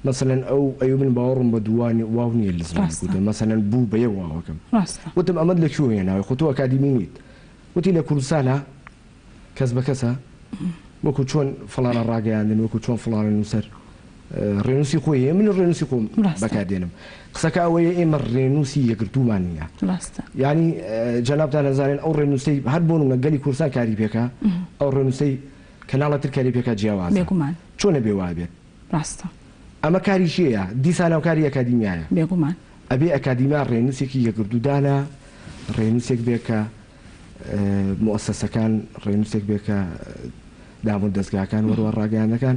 مەسەلەن ئەو ئەو من باوەڕم بە دووانی واو نییە لە زمان کوردە مەسەلەن بوو بە یەک واوەکەم وتم ئەمەد لەکوێ هێناوی خۆ تۆ ئەکادیمی نیت وتی لە کوردستانە کەس بە کەسە وەکو چۆن فڵانە ڕاگەیاندن وەکو چۆن فڵانە نووسەر ڕێنووسی خۆی من ڕێنووسی خۆم بەکاردێنم قسەکە ئەوەیە ئێمە ڕێنووسی یەکگرتومان نییە ینی جەنابتان نەزانێن ئەو ڕێنووسەی هەر بۆ نمونە گەلی کورسان کاری پێکە ئەو ڕێنووسەی کەناڵەتر کاری پێکە جیاواز چۆنە بێ وا بێت ڕاستە ئەمە کاری شەیە دیسانە کاری ئەکادیمیایە بێگومان ئەبێ ئەکادیمیا ڕێنووسێکی یەکگرتوودانە ڕێنووسێک بێکە مؤسسەکان ڕێنووسێک بێکە دامون دەستگاکان وەروە ڕاگەیانەکان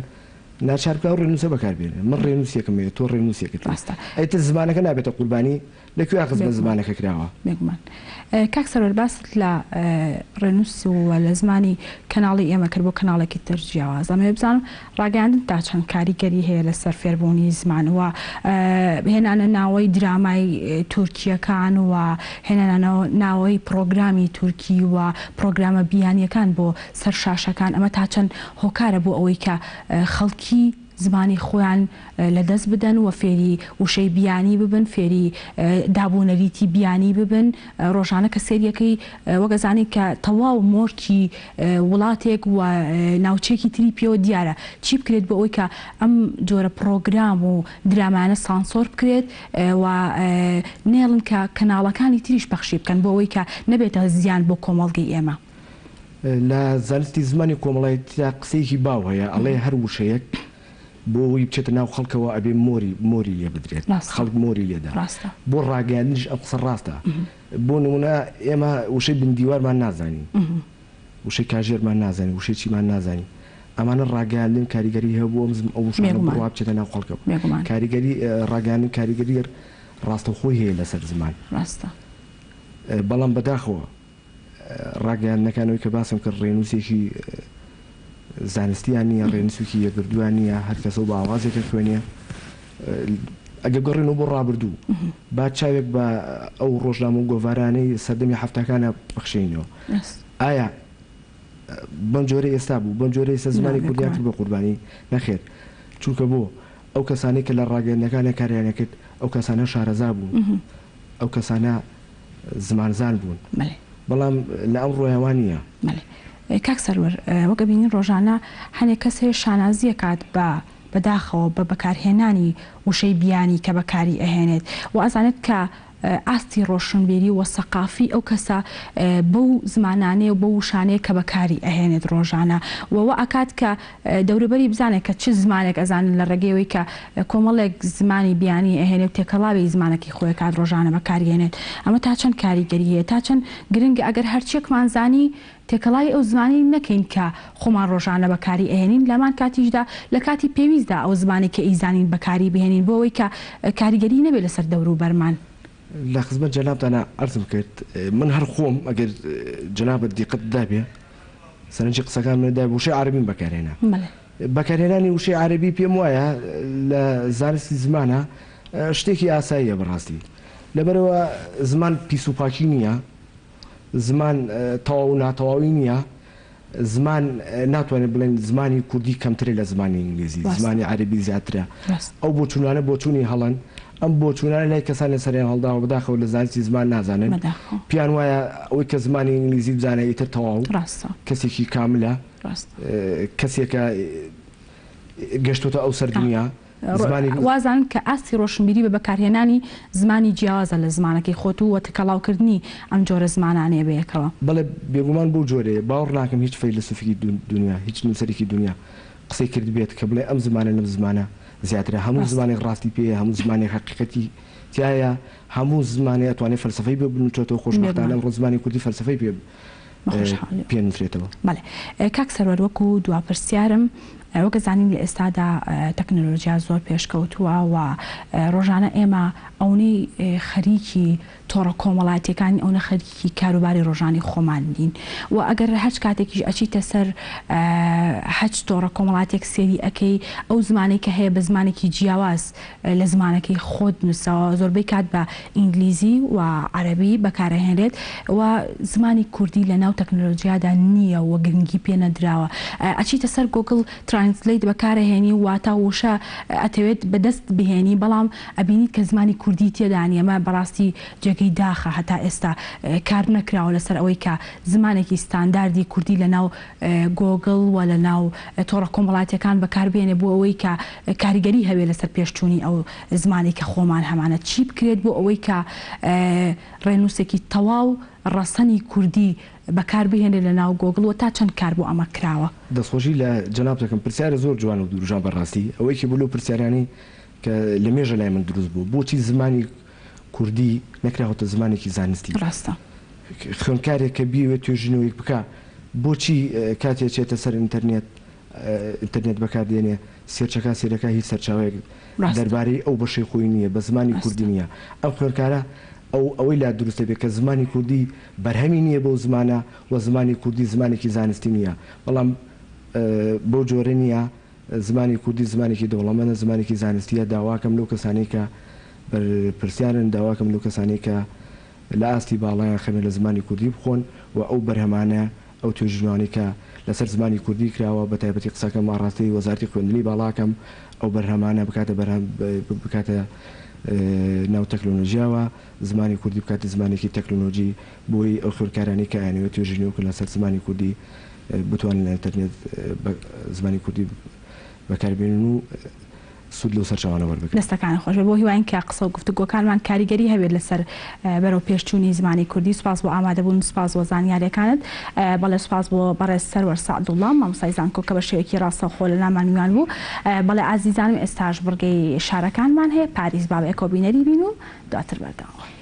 ناچارکە و ڕێنووسە بەکاربێنێ من ڕێنووسێکمێت تۆ ڕێنووسێکت ڕاستە ئەیتر زمانەکە نابێتە قوربانی لەکوێ قز بە زمانەکە کراوە بێگومان کاک سەرۆر باست لە ڕێنووس و لە زمانی کەناڵی ئێمە کرد بۆ کەناڵێکی تر جیاواز ئەمە بزانم ڕاگەاندن تا چەند کاریگەری هەیە لەسەر فێربوونی زمانەوە هێنانە ناوەی درامای تورکیەکان و هێنانە ناوەی پرۆگرامی تورکی و پرۆگرامە بیانیەکان بۆ سەر شاشەکان ئەمە تا چەند هۆکارە بۆ ئەوەی کە خەڵکی زمانی خۆیان لەدەست بدەن و فێری وشەی بیانی ببن فێری دابوونەریتی بیانی ببن ڕۆژانە کە سێریەکەی وەگەزانی کە تەواو مۆرکی وڵاتێک و ناوچێکی تری پێوە دیارە چی بکرێت بۆ ئەوەی کە ئەم جۆرە پرۆگرام و درامانە سانسۆر بکرێت و نێڵن کە کەناڵەکانی تریش بەخشی بکەن بۆ ئەوەی کە نەبێتە زیان بۆ کۆمەڵگەی ئێمە لە زانستی زمانی کۆمەڵایەتیدا قسەیەکی باو هەیە ئەڵێ هەر وشەیەک بۆ ئەوی بچێتە ناو خەڵکەوە ئەبێ مۆری لێ بدرێت خەڵک مۆری لێدا بۆ ڕاگەاندنیش ئەم قسە ڕاستە بۆ نمونە ئێمە وشەی بندیوارمان نازانین وشەی کاژێرمان نازانین وشەی چیمان نازانین ئەمانە ڕاگەاندن کاریگەری هەیە بۆ ئەو وشانە بڕوا بچێتە ناو خەڵکەوە کاریگەری ڕاگەاندن کاریگەری ڕاستەخۆی هەیە لەسەر زمان ڕاستە بەڵام بەداخەوە ڕاگەاندنەکانەوەی کە باسم کرد ڕێنووسێکی زانستیان نییە ڕێنووسێکی یەکگرتووان نییە هەر کەسە بە ئاوازێکە خوێنێ ئەگە گەڕێنەوە بۆ ڕابردوو با چاوێک بە ئەو ڕۆژنامە و گۆڤارانەی سەردەمی هەفتەکانە بەخشێنەوە ئایا بەم جۆرە ئێستا بوو بەم جۆرە ئێستا زمانی کوردیان کرد بە قوربانی نەخێر چونکە بۆ ئەو کەسانەی کە لە ڕاگەاندنەکانە کاریانە کرد ئەو کەسانە شارەزا بوون ئەو کەسانە زمانزان بوون بەڵام لە ئەم ڕۆیاوان نییە کاک سەرۆر وەگە بینین ڕۆژانە هەنێک کەس هەیە شانازیە کات بەداخەوە بە بەکارهێنانی وشەی بیانی کە بەکاری ئەهێنێت و ئەزانێت کە ئاستی ڕۆشنبیری و سەقافی ئەو کەسە بەو زمانانەیە و بە وشانەیە کە بەکاری ئەهێنێت ڕۆژانە وەوە ئاکات کە دەوروبەری بزانێت کە چ زمانێک ئەزانن لە ڕێگەیەوەی کە کۆمەڵێک زمانی بیانی ئەهێنێت تێکەڵاوی زمانێکی خۆی کات ڕۆژانە بەکارهێنێت ئەمە تا چەند کاریگەری هەیە تا چەند گرنگە ئەگەر هەرچێکمان زانی تێکەڵای ئەو زمانی نەکەین کە خۆمان ڕۆژانە بەکاری ئەهێنین لەمان کاتیشدا لە کاتی پێویستدا ئەو زمانی کە ئیزانین بەکاری بهێنین بۆ ئەوەی کە کاریگەری نەبێت لەسەر دەوروبەرمان لە خزمەت جەنابتانە عەرزم کرد من هەر خۆم ئەگەر جەنابەت دیقەت دابێ سەرنجی قسەکان مندا وشەی عەرەبیم بەکارهێنا بەکارهێنانی وشەی عەرەبی پێم وایە لە زانستی زمانە شتێکی ئاساییە بەڕاستی لەبەرەوە زمان پیس و پاکی نییە زمان تەواو و ناتەواوی نییە زمان ناتوانێت بڵێن زمانی کوردی کەمترە لە زمانی ئینگلیزی زمانی عەرەبی زیاترە ئەو بۆچوونانە بۆچوونی هەڵەن ئەم بۆچوونانە لای کەسان لە سەریان هەڵداوە بەداخەوە لە زانستی زمان نازانن پیان وایە ئەوەی کە زمانی ئینگلیزی بزانە ئیتر تەواو کەسێکی کاملە کەسێکە گەشتوتە ئەو سەر دنیا وازان کە ئاستی ڕۆشنبیری بە بەکارهێنانی زمانی جیاوازە لە زمانەکەی خۆت و تەکەڵاوکردنی ئەم جۆرە زمانانەیە بەیەکەوە بەڵێ بێگومان بۆ جۆرەیە باوەڕ ناکەم هیچ فەیلسوفێکی دنیا هیچ نووسەرێکی دنیا قسەی کرد بێت کە بڵێ ئەم زمانە لەم زمانە زیاترە هەموو زمانێک ڕاستی پێەیە هەموو زمانێک حقیقەتی تایە هەموو زمانێ ئەتوانێت فەلسفەی بێ بنووتێتەوە خۆشبەختانە ڕۆ زمانی کوردی فەلسفەی پێنووسێتەوە کاک سەرۆر وەکو دواپرسیارم وەکە زانین لە ئێستادا تەکنۆلۆژیا زۆر پێشکەوتووە و ڕۆژانە ئێمە ئەوەی خەریکی تۆڕە کۆمەڵاتیەکانی ئەوە خەریکی کاروباری ڕۆژانی خۆمان دین و ئەگەر هەچ کاتێکیش ئەچیتە سەر هەچ تۆڕە کۆمەڵاتێک سێری ئەەکەی ئەو زمانێک کە هەیە بە زمانێکی جیاواز لە زمانەکەی خۆت نووسەوە زۆربەی کات بە ئینگلیزی و عەرەبی بەکارەهێنرێت و زمانی کوردی لە ناو تەکنۆلۆژیادا نییە و گرنگی پێ نەدراوە ئەچیتە سەر گۆگڵ ترانسلیت بەکارهێنی واتە وشە ئەتەوێت بەدەست بهێنی بەڵام ئەبینیت کە زمانی کوردی تێدانی ئەمە بەڕاستی جێگەی داخە هەتا ئێستا کار نەکراوە لەسەر ئەوەی کە زمانێکی ستانداردی کوردی لە ناو گۆگڵ و لە ناو تۆڕە کۆمەڵاتیەکان بەکاربێنێ بۆ ئەوەی کە کاریگەری هەوێ لەسەر پێشچوونی ئەو زمانی کە خۆمان هەمانە چی بکرێت بۆ ئەوەی کە ڕێنووسێکی تەواو ڕەسەنی کوردی بەکاربهێنێت لە ناو گۆگڵەوە تا چەند کار بۆ ئەمە کراوە. دەستخۆشی لە جەناب دەکەم پرسیارە زۆر جوان و دوورژان بەڕاستی ئەوەی کە بلو پرسیارانی کە لە مێژە لای من دروست بوو بۆچی زمانی کوردی نەکراوەتە زمانێکی زانستی ڕاستە خوێندکارێک کە بیوێت توێژینەوەی بکە بۆچی کاتێک چێتە سەر ئینتەرنێت بەکاردێنێ سێرچەکە سێرەکە هیچ سەرچاوەیەک دەربارەی ئەو بەشەی خۆی نییە بە زمانی کوردی نییە ئەم خوێندکارە ئەوەی لا دروستە بێت کە زمانی کوردی بەرهەمی نییە بۆ زمانە و زمانی کوردی زمانێکی زانستی نییە بەڵام بۆ جۆرە نییە زمانی کوردی زمانێکی دەوڵەمەندە زمانێکی زانستیە داواکەم لەو کەسانەی کە پرسیارن داواکەم لەو کەسانەی کە لە ئاستی باڵایان خەمێ لە زمانی کوردی بخۆن و ئەو بەرهەمانە ئەو توێژینەوەی کە لەسەر زمانی کوردی کراوە بە تایبەتی قسەکەم ماڕاستی وەزارەتی خوێندنی باڵاکەم ئەو بەرهەمانە بکاتە ناو تەکنۆلۆژیاوە زمانی کوردی بکاتە زمانێکی تەکنۆلۆژی بۆی ئەو خوێندکارانی کە ئەیانەوێت توێژینەوە لەسەر زمانی کوردی بتوانن لە ئینتەرنێت زمانی کوردی بەکاربێنن و سود لەو سەرچاوانە وەربگرن. دەستەکان خۆش بۆ هیوان کە قسە و گفتوگۆکانمان کاریگەری هەبێت لەسەر بەرەو پێشچوونی زمانی کوردی. سوپاس بۆ ئامادەبوون، سوپاس بۆ زانیاریەکانت، بەڵێ سوپاس بۆ بەڕێز سەروەر سەعدوڵڵا مامۆستای زانکۆ کە بە شێوەیەکی ڕاستەوخۆ لە نامان میوان بوو. بەڵێ ئازیزانم ئێستاش بڕگەی شارەکانمان هەیە پاریس بابە ئێکۆبینەری بین و دواتر بەردەوام.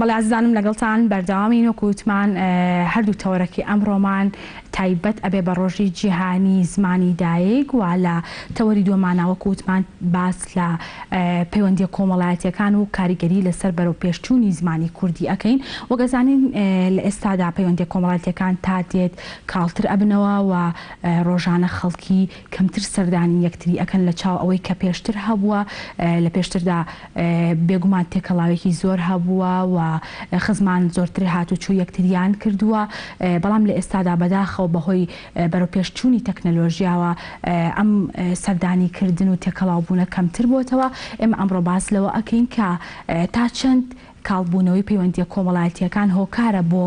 بەڵێ عزیزانم لەگەڵتان بەردەوامی وەکوتمان هەردوو تەوەرەکی ئەمڕۆمان تایبەت ئەبێ بە ڕۆژی جیهانی زمانی دایک و لە تەوەری دووەمانەوە وەکوتمان باس لە پەیوەندی کۆمەڵایەتیەکان و کاریگەری لەسەر بەرەو پێشچوونی زمانی کوردی ئەەکەین وەگەزانین لە ئێستادا پەیوەندی کۆمەڵایەتیەکان تا دێت کاڵتر ئەبنەوە و ڕۆژانە خەڵکی کەمتر سەردانی یەکتری ئەکەن لە چاو ئەوەی کە پێشتر هەبووە لە پێشتردا بێگومان تێکەڵاوێکی زۆر هەبووە و خزمان زۆرتر هاتوچوو یەکتریان کردووە بەڵام لە ئێستادا بەداخەوە بەهۆی بەرەو پێشچوونی تەکنەلۆژیاوە ئەم سەردانیکردن و تێکەڵاوبوونە کەمتر بۆتەوە ئێمە ئەمڕۆ باس لەوە ئەکەین کە تا چەند کاڵبوونەوەی پەیوەندیە کۆمەڵایەتیەکان هۆکارە بۆ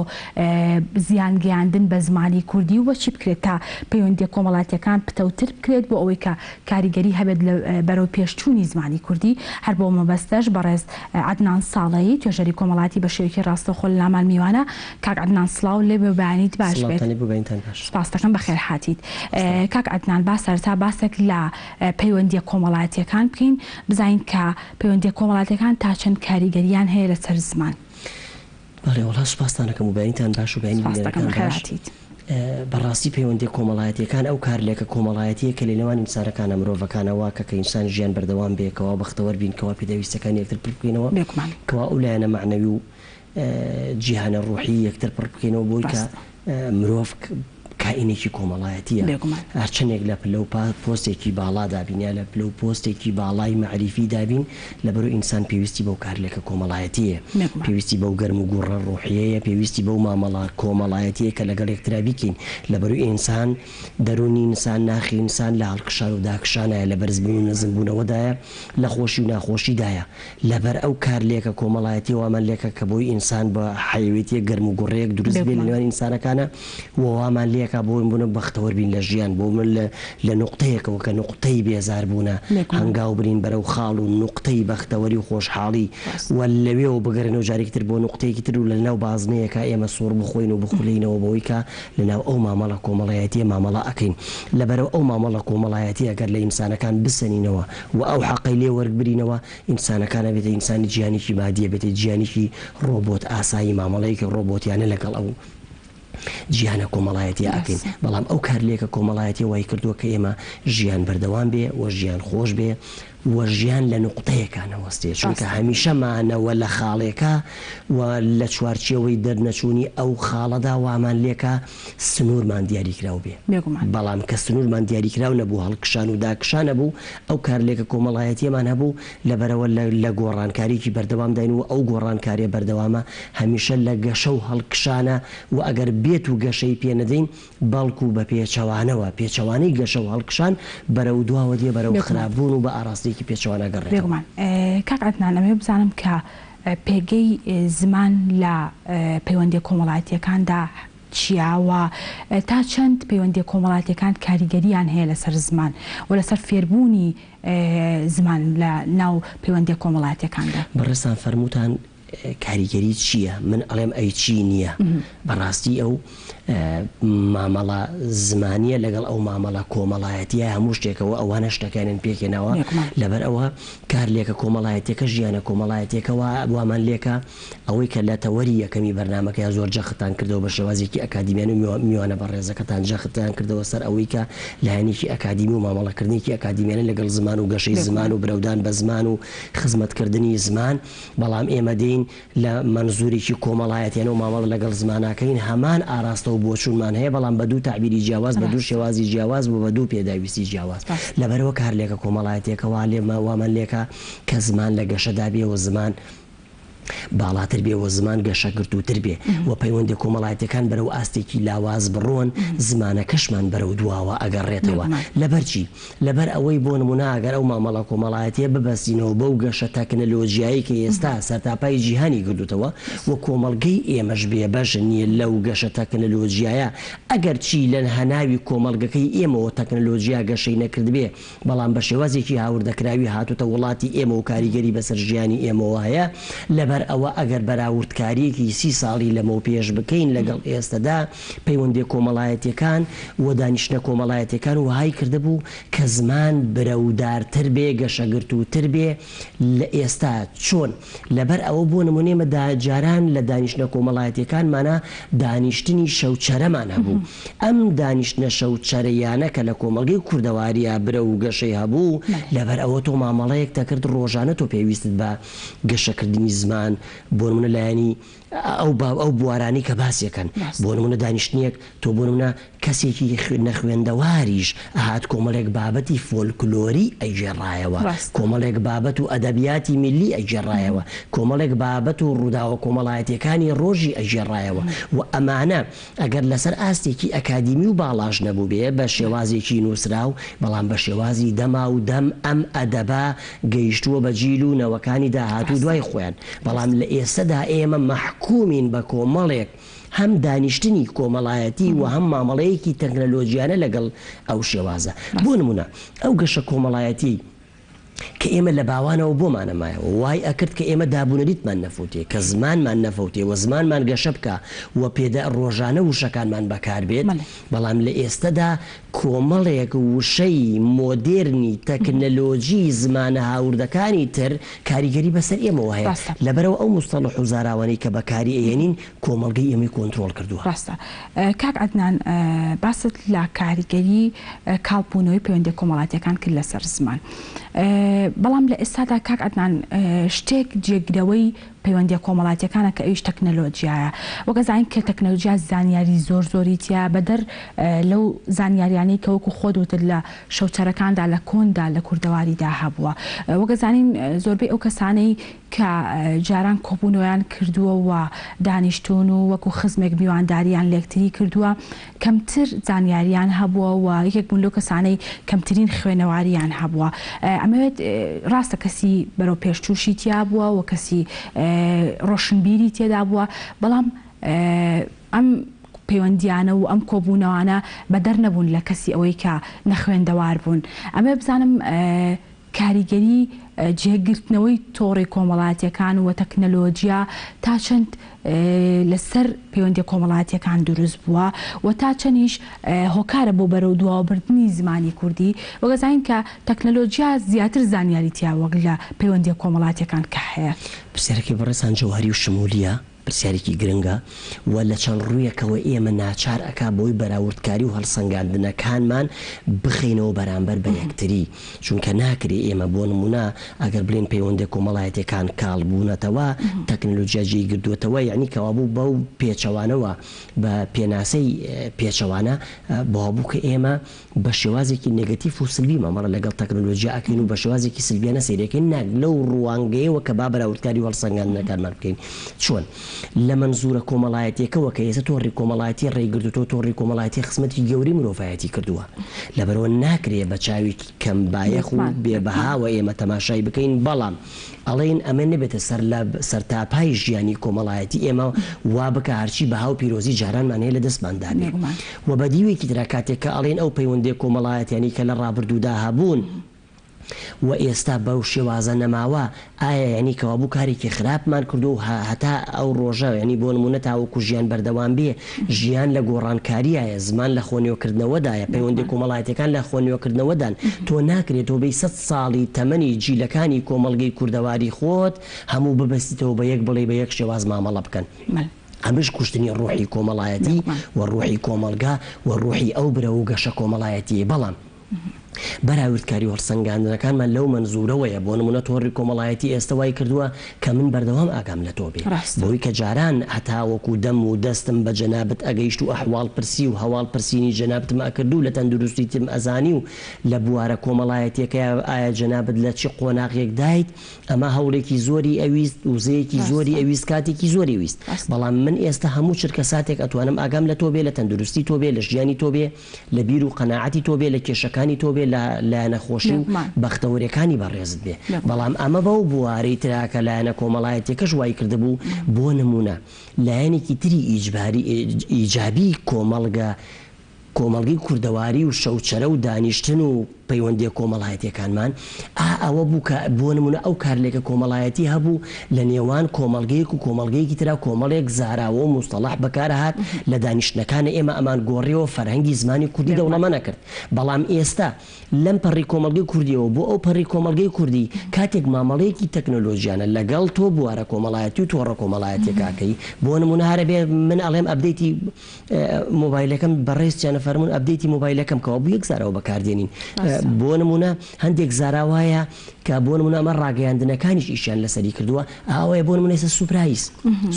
زیانگەیاندن بە زمانی کوردی و چی بکرێت تا پەیوەندیە کۆمەڵایەتیەکان پتەوتر بکرێت بۆ ئەوەی کە کاریگەری هەبێت بەرەو پێشچوونی زمانی کوردی هەر بۆ مەبەستەش بەڕێز عەدنان ساڵەیی توێژەری کۆمەڵایەتی بە شێوەیەکی ڕاستەوخۆ لە لامان میوانە کاک عەدنان سڵاو لێ بێ بەیانیت باش بێت سپاس دەکەم بەخێر هاتیت کاک عەدنان با سەرەتا باسێک لە پەیوەندیە کۆمەڵایەتیەکان بکەین بزانین کە پەیوەندیە کۆمەڵایەتیەکان تا چەند کاریگەریان هەیە لە سەر زمان بەڵێ وڵا سوپاسدانەکەم و بەینتان باش و بەڕاستی پەیوەندی کۆمەڵایەتیەکان ئەو کارلێکە کۆمەڵایەتیە کە لە نێوان ئینسانەکانە مرۆڤەکانەوە کە ئینسان ژیان بەردەوام بێکەوە بەختەوەر بینکەوە پێدەویستەکان یەکتر پڕ بکەینەوە کەوا ئەو لایەنە معنەوی و جیهانە ڕوحی یەکتر پڕ بکەینەوە بۆی کە مرۆڤ کائینێکی کۆمەڵایەتیە هەرچەندێک لە پلە و پۆستێکی باڵا دابینیا لە پلە و پۆستێکی باڵای مەعریفی دابین لەبەرو ئینسان پێویستی بەو کارلێکە کۆمەڵایەتیە پێویستی بەو گەرم و گوڕە ڕوحیەیە پێویستی بەو مامەڵە کۆمەڵایەتیە کە لەگەڵ یەکترا بیکەین لەبەرو ئینسان دەرونی ئینسان ناخی ئینسان لە هەڵکشان و داکشانایە لە بەرزبوون و نەزمبوونەوەدایە لە خۆشی و ناخۆشیدایە لەبەر ئەو کارلێکە کۆمەڵایەتی وامان لێکە کە بۆی ئینسان بە حیوێتیە گەرم و گوڕەیەک دروست بێت لە نێوان ئینسانەکانە وامان لێ بۆ بوون بەختەوەر بین لە ژیان بۆ من لە نقطەیەکەوە کە نقطەی بێزار بوونە هەنگاو برین بەرەو خاڵ و نقطەی بەختەوەری و خۆشحاڵی و لەوێەوە بگەرنەوە جارێکتر بۆ نقطەیەکی تر و لە ناو بازنەیەکە ئێمە سۆڕ بخۆین و بخولینەوە بۆی کە لەناو ئەو مامەڵە کۆمەڵایەتیە مامەڵە ئەەکەین لەبەرەوە ئەو مامەڵە کۆمەڵایەتی ئەگەر لە ئینسانەکان بسەنینەوە و ئەو حەقەی لێ وەرگبرینەوە ئینسانەکانە بێتە ئینسانی جیانێکی مادیە بێتە جیانێکی ڕۆبۆت ئاسایی مامەڵەیەکی ڕۆبۆتیانە لەگەڵ ئەو جیهانە کۆمەڵایەتی ئاکەین بەڵام ئەو کارلێکە کۆمەڵایەتی وای کردووە کە ئێمە ژیان بەردەوام بێ و ژیان خۆش بێ و ژیان لە نقطەیەکانەوەستێ چونکە هەمیشەمانەوە لە خاڵێکە و لە چوارچێەوەی دەرنەچوونی ئەو خاڵەدا وامان لێکە سنوورمان دیاریکرااو بێ بەڵام کە سنوورمان دیاریکرااو نەبوو هەڵکشان و داکشانە بوو ئەو کارلێکە کۆمەڵایەتیەمان هەبوو لەبەرەوە لە گۆڕانکاریی بەردەوام داین و ئەو گۆڕانکاریە بەردەوامە هەمیشە لە گەشە و هەڵکشانە و ئەگەر بێت و گەشەی پێ نەدەین بەڵکو بە پێچەوانەوە پێچەوانەی گەشە و هەڵکشان بەرەو دواوە دێ بەرەو خراپبوون و بە ئاراستی پێچوانە گەڕێمان کاک عەدنان ئەمێ بزانم کە پێگەی زمان لە پەیوەندی کۆمەڵایەتیەکاندا چیاوە تا چەند پەیوەندی کۆمەڵایەتیەکان کاریگەریان هەیە لەسەر زمان و لەسەر فێربوونی زمان لە ناو پەیوەندی کۆمەڵایەتیەکاندا بەڕێستان فەرمووتان کاریگەری چییە من ئەڵێم ئەی چی نییە بەڕاستی ئەو مامەڵە زمانیە لەگەڵ ئەو مامەڵە کۆمەڵایەتیە هەموو شتێکەوە ئەوانە شتەکانن پێکێنەوە لەبەر ئەوە کارلێکە کۆمەڵایەتێکە ژیانە کۆمەڵایەتێکەوە وامان لێکە ئەوەی کە لە تەوەری یەکەمی بەرنامەکە زۆر جەختان کردەوە بە شێوازێکی ئەکادیمیان و میوانە بە ڕێزەکەتان جەختیان کردەوە سەر ئەوەی کە لایەنێکی ئەکادیمی و مامەڵەکردنێکی ئەکادیمیانە لەگەڵ زمان و گەشەی زمان و برەودان بە زمان و خزمەتکردنی زمان بەڵام ئێمە دەین لە منزوورێکی کۆمەڵایەتیان و مامەڵە لەگەڵ زماناکەین هەمان ئاراستە و بۆچوونمان هەیە بەڵام بە دوو تعبیری جیاواز بە دوو شێوازی جیاواز بۆ بە دوو پێداویستی جیاواز لەبەرەوە کارلێکە کۆمەڵایەتێکەوە لێمە وامان لێکە کە زمان لە گەشەدا بێەوە زمان باڵاتر بێ و زمان گەشە گرتووتر بێ و پەیوەندی کۆمەڵایەتەکان بەرەو ئاستێکی لاواز بڕۆن زمانەکەشمان بەرەو دواوە ئەگەڕێتەوە لەبەرچی لەبەر ئەوەی بۆ نمونە ئەگەر ئەو مامەڵە کۆمەڵایەتیە ببەستینەوە بەو گەشە تەکنەلۆژیایی کە ئێستا سەرتاپای جیهانی کردوتەوە و کۆمەڵگەی ئێمەش بێ بەش نییە لەو گەشە تەکنەلۆژیایە ئەگەر چی لە هەناوی کۆمەڵگەکەی ئێمەوە تەکنەلۆژیا گەشەی نەکرد بێ بەڵام بە شێوازێکی هاوردەکراوی هاتوتە وڵاتی ئێمە و کاریگەری بەسەر ژیانی ئێمەوە هەیە لەبەر لەبەر ئەوە ئەگەر بەراوردکاریەکی 30 ساڵی لەمە پێش بکەین لەگەڵ ئێستادا پەیوەندی کۆمەڵایەتیەکان و دانیشتە کۆمەڵایەتەکان وهای کردبوو کە زمان برەودارتر بێ گەشەگرتووتر بێ لە ئێستا چۆن لەبەر ئەوە بۆ نمونێمە جاران لە دانیشتە کۆمەڵایەتیەکانمانە دانیشتنی شەوچەرەمان هەبوو ئەم دانیشتنە شەوچەرەیانە کە لە کۆمەڵگەی کوردەواریە برە و گەشەی هەبوو لەبەر ئەوە تۆ مامەڵەیەک دەکرد ڕۆژانە تۆ پێویستت بە گەشەکردنی زمان بۆ نمونە لایەنی ئەو بوارانی کە باسیەکەن بۆ نمونە دانیشتنیەک تۆ بۆ نمونە کەسێکی نەخوێندەواریش ئاهات کۆمەڵێک بابەتی فۆلکلۆری ئەیجێڕایەوە کۆمەڵێک بابەت و ئەدەبیاتی میلی ئەیجێڕایەوە کۆمەڵێک بابەت و ڕووداوە کۆمەڵایەتیەکانی ڕۆژی ئەیجێڕایەوە و ئەمانە ئەگەر لەسەر ئاستێکی ئەکادیمی و باڵاش نەبوو بێ بە شێوازێکی نووسراو بەڵام بە شێوازی دەما و دەم ئەم ئەدەبا گەیشتووە بە جیل و نەوەکانی داهاتوو دوای خۆیان بەڵام لە ئێستادا ئێمە محکومین بە کۆمەڵێک هەم دانیشتنی کۆمەڵایەتی و هەم مامەڵەیەکی تەکنەلۆجیانە لەگەڵ ئەو شێوازە بۆ نمونە ئەو گەشە کۆمەڵایەتی کە ئێمە لە باوانەوە بۆمانەمایەوە وای ئەکرد کە ئێمە دابوونەریتمان نەفوتێ کە زمانمان نەفوتێ و زمانمان گەشە بکە و پێدا ڕۆژانە وشەکانمان بەکار بێت بەڵام لە ئێستادا کۆمەڵێک وشەی مۆدێرنی تەکنەلۆجی زمانە هاوردەکانی تر کاریگەری بەسەر ئێمەوە هەیە لەبەرەوە ئەو مستەڵح و زاراوانەی کە بەکاری ئەێنین کۆمەڵگەی ئێمەی کۆنتڕۆڵ کردووە. ڕاستە کاک عەدنان باست لە کاریگەری کاڵبوونەوەی پەیوەندی کۆمەڵاتیەکان کرد لەسەر زمان بەڵام لە ئێستادا کاک عەدنان شتێک جێگرەوەی پەیوەندی کۆمەڵاتیەکانە کە ئەویش تەکنەلۆجیایە وەگەزانین کە تەکنەلۆجیا زانیاری زۆریتیە بەدەر لەو زانیاریانەی کە وەکو خۆ دوتر لە شەوچەرەکاندا لە کۆندا لە کوردەواریدا هەبووە وەگەزانین زۆربەی ئەو کەسانەی کە جاران کۆبوونەوەیان کردووە و دانیشتون و وەکو خزمێک میوانداریان لێکتری کردووە کەمتر زانیاریان هەبووە و یەکێک بوون لەو کەسانەی کەمترین خوێنەواریان هەبووە ئەمەوێت ڕاستە کەسی بەرەو پێشچووشی تیا بووە و کەسی ڕۆشنبیری تێدا بووە بەڵام ئەم پەیوەندیانە و ئەم کۆبوونەوانە بەدەر نەبوون لە کەسی ئەوەی کە نەخوێندەوار بوون ئەمە بزانم کاریگەری جێگرتنەوەی تۆڕی کۆمەڵاتیەکان و تەکنەلۆجیا تا چەند لەسەر پەیوەندی کۆمەڵاتیەکان دروست بووە و تا چەندیش هۆکارە بۆ بەرەو دواوەبردنی زمانی کوردی وەگەزانین کە تەکنەلۆجیا زیاتر زانیاریتیا وەک لە پەیوەندی کۆمەڵاتیەکان کە هەیە. پرسیارێکی بەڕێزان جەوهەری و شمولیە پرسیارێکی گرنگە و لە چەند ڕوویەکەوە ئێمە ناچار ئەکا بۆی بەراوردکاری و هەڵسەنگاندنەکانمان بخینەوە بەرامبەر بە یەکتری چونکە ناکرێ ئێمە بۆ نمونە ئەگەر بڵێن پەیوەندی کۆمەڵایەتیەکان کاڵبوونەتەوە تەکنەلۆجیا جێی گردووەتەوە یعنی کەوا بوو بەو پێچەوانەوە بە پێناسەی پێچەوانە بۆبوو کە ئێمە بە شێوازێکی نێگەتیڤ و سلبی مەمەڕە لەگەڵ تەکنەلۆجیا ئەکەین و بە شێوازێکی سلبیانە سەیرەکەین ناک لەو ڕوانگەیەوە کە با بەراوردکاری و هەڵسەنگاندنەکانمان بکەین چۆن لە منزورە کۆمەڵایەتیەکەوە کە ئێستا تۆڕی کۆمەڵایەتی ڕێگرتووە تۆڕی کۆمەڵایەتی خزمەتی گەوری مرۆڤایەتی کردووە لەبەرەوە ناکرێ بە چاوێکی کەم بایەخ و بێبەهاوە ئێمە تەماشای بکەین بەڵام ئەڵێن ئەمە نەبێتە سەرتاپای ژیانی کۆمەڵایەتی ئێمە وا بکە هەرچی بەها و پیرۆزی جارانمان هەیە لە دەستماندا بێت و بە دیوێکی ترا کاتێک کە ئەڵێن ئەو پەیوەندی کۆمەڵایەتیانی کە لە ڕابردوودا هەبوون و ئێستا بەو شێوازە نەماوە ئایا یعنی کەوابوو کارێکی خراپمان کردو و هەتا ئەو ڕۆژە ینی بۆ نمونە تاوەکو ژیان بەردەوام بێ ژیان لە گۆڕانکاریایە زمان لە خۆنیۆکردنەوەدایە پەیوەندی کۆمەڵایەتیەکان لە خۆنیۆکردنەوەدان تۆ ناکرێت تۆ بەی 100 ساڵی تەمەنی جیلەکانی کۆمەڵگەی کوردەواری خۆت هەموو ببەستیتەوە بە یەک بڵێ بە یەک شێواز مامەڵە بکەن ئەمەش کوشتنی ڕۆحی کۆمەڵایەتی و ڕۆحی کۆمەلگا و ڕۆحی ئەو برە و گەشە کۆمەڵایەتی بەڵام بەراوردکاری و هەڵسەنگاندنەکانمان لەو منزورەوەیە بۆ نمونە تۆڕی کۆمەڵایەتی ئێستا وای کردووە کە من بەردەوام ئاگام لە تۆ بێ بۆی کە جاران هەتا وەکو دەم و دەستم بە جەنابەت ئەگەیشت و ئەحواڵ پرسی و هەواڵ پرسینی جەنابەتم ئەکردو لە تەندروستیتم ئەزانی و لە بوارە کۆمەڵایەتیەکە ئایا جەنابەت لە چی قۆناغێک دایت ئەمە هەوڵێکی زۆری ئەویست وزەیەکی زۆری ئەویست کاتێکی زۆری ویست بەڵام من ئێستا هەموو چرکە ساتێک ئەتوانم ئاگام لە تۆ بێ لە تەندروستی تۆ بێ لە ژیانی تۆ بێ لە بیر و قەناعەتی تۆ بێ لە کێشەکانی تۆ بێ لە نەخۆشی و بەختەوەریەکانی بەڕێزت بێ بەڵام ئەمە بەو بوارەی تراکە لایەنە کۆمەڵایەتێکەش وای کردبوو بۆ نمونە لایەنێکی تری ئیجابی کۆمەڵگەی کوردەواری و شەوچەرە و دانیشتن و پەیوەندی کۆمەڵایەتیەکانمان ئەوە بوو کە بۆ نمونە ئەو کارلێکە کۆمەڵایەتی هەبوو لە نێوان کۆمەڵگەیەک و کۆمەڵگەیەکی ترا کۆمەڵێک زاراوە و مستەڵاح بەکارهات لە دانیشتنەکانی ئێمە ئەمان گۆڕیەوە فەرهەنگی زمانی کوردی دەوڵەمە نەکرد بەڵام ئێستا لەم پەڕی کۆمەڵگەی کوردیەوە بۆ ئەو پەڕی کۆمەڵگەی کوردی کاتێک مامەڵەیەکی تەکنۆلۆژیانە لەگەڵ تۆ بوارە کۆمەڵایەتی و تۆڕە کۆمەڵایەتێکاکەی بۆ نمونە هەرە بێ من ئەڵێم ئەپدەیتی مۆبایلەکەم بەڕێستیانە فەرمونون ئەپدەیتی مۆبایلەکەم کەەوە بوو یەک زارەوە بەکاردێنین بۆ نمونە هەندێک زاراوایە کە بۆ نمونە ئەمە ڕاگەیاندنەکانیش ئیشیان لەسەری کردووە ئەوەیە بۆ نمونە ئێستا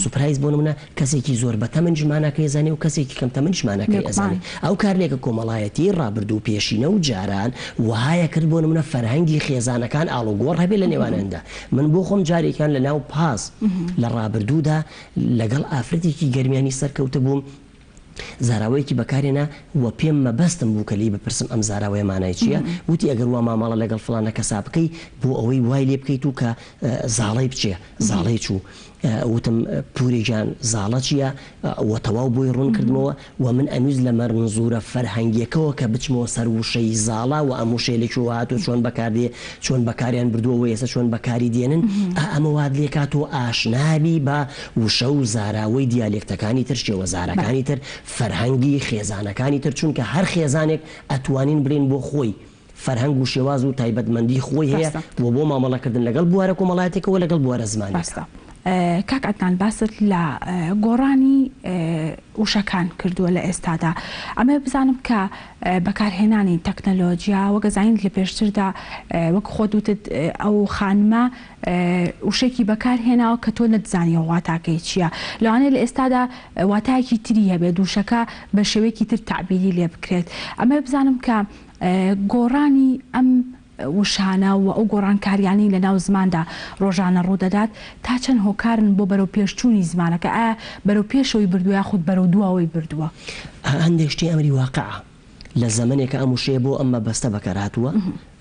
سوپرایز بۆ نمونە کەسێکی زۆر بە تەمەن ژمانەکەی ئەزانێ و کەسێکی کەم تەمەن ژمانەکەی ئەزانێ ئەو کارلێکە کۆمەڵایەتی ڕابردوو پێشینە و جاران وهایە کرد بۆ نمونە فەرهەنگی خێزانەکان ئاڵوگۆڕ هەبێت لە نێوانەندا من بۆ خۆم جارێکیان لە ناو پاس لە ڕابردوودا لەگەڵ ئافرەتێکی گەرمیانی سەرکەوتە بووم زاراوەیەکی بەکارێنە وە پێم مەبەستم بوو کە لی بپرسم ئەم زاراوەیە مانای چییە وتی ئەگەر وا ماماڵە لەگەڵ فڵانە کەسا بکەی بۆ ئەوەی وای لێ بکەیت و کە زاڵەی بچێ زاڵەی چوو وتم پورێجان زاڵە چییە وە تەواو بۆی ڕوون کردمەوە و من ئەنووز لە مەرنزورە فەرهەنگیەکەوە کە بچمەوە سەر وشەی زاڵە و ئەموشێ لەکوێ هاتووە چۆن بەکاردێ چۆن بەکاریان بردووە ئێستا چۆن بەکاری دێنن ئەمە واد لێ کاتۆ ئاشنابی بە وشە و زاراوەی دیالێکتەکانی تر شێوەزارەکانی تر فەرهەنگی خێزانەکانی تر چونکە هەر خێزانێک ئەتوانین برین بۆ خۆی فەرهەنگ و شێواز و تایبەتمەندی خۆی هەیە و بۆ مامەڵەکردن لەگەڵ بوارە کۆمەڵایەتێکەوە لەگەڵ بوارە زمانێکە کاک عەدنان باست لە گۆڕانی وشەکان کردووە لە ئێستادا ئەمە بزانم کە بەکارهێنانی تەکنەلۆجیا وەگەزانین لە پێشتردا وەک خۆت وتت ئەو خانمە وشێکی بەکارهێناوە کە تۆ نەتزانیەوە واتاکەی چییە لەوانەیە لە ئێستادا واتایەکی تری هەبێت وشەکە بە شێوەیەکی تر تعبیری لێ بکرێت ئەمە بزانم کە گۆڕانی ئەم وشانە و ئەو گۆڕانکاریانی لە ناو زماندا ڕۆژانە ڕوودەدات تا چەند هۆکارن بۆ بەرەو پێشچوونی زمانەکە ئایا بەرەو پێشەوەی بردووە یا خودت بەرەو دووەوەی بردووە هەندێک شتی ئەمری واقعە لە زمانێکە ئەم وشەیە بۆ ئەمە بەستە بەکارهاتووە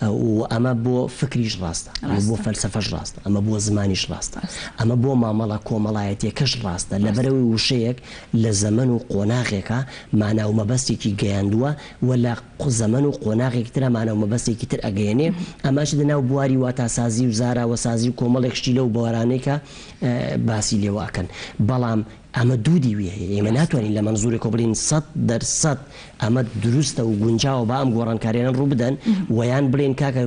و ئەمە بۆ فکریش ڕاستە بۆ فەلسەفەش ڕاستە ئەمە بۆ زمانیش ڕاستە ئەمە بۆ مامەڵە کۆمەڵایەتێکەش ڕاستە لەبەرەوەی وشەیەک لە زەمن و قۆناغێکە مانە و مەبەستێکی گەیاندووە و لە زەمن و قۆناغێکی ترە مانە و مەبەستێکی تر ئەگەیەنێ ئەماش لەناو بواری واتاسازی و زاراوەسازی و کۆمەڵێک شتی لەو بۆوارانێکە باسی لێواکەن بەڵام ئەمە دوودی وێ ئێمە ناتوانین لە منزورێک کۆ بڵین 100% ئەمە دروستە و گونجاوە بە ئەم گۆڕانکاریان ڕوو بدەن ویان بڵێن کاکە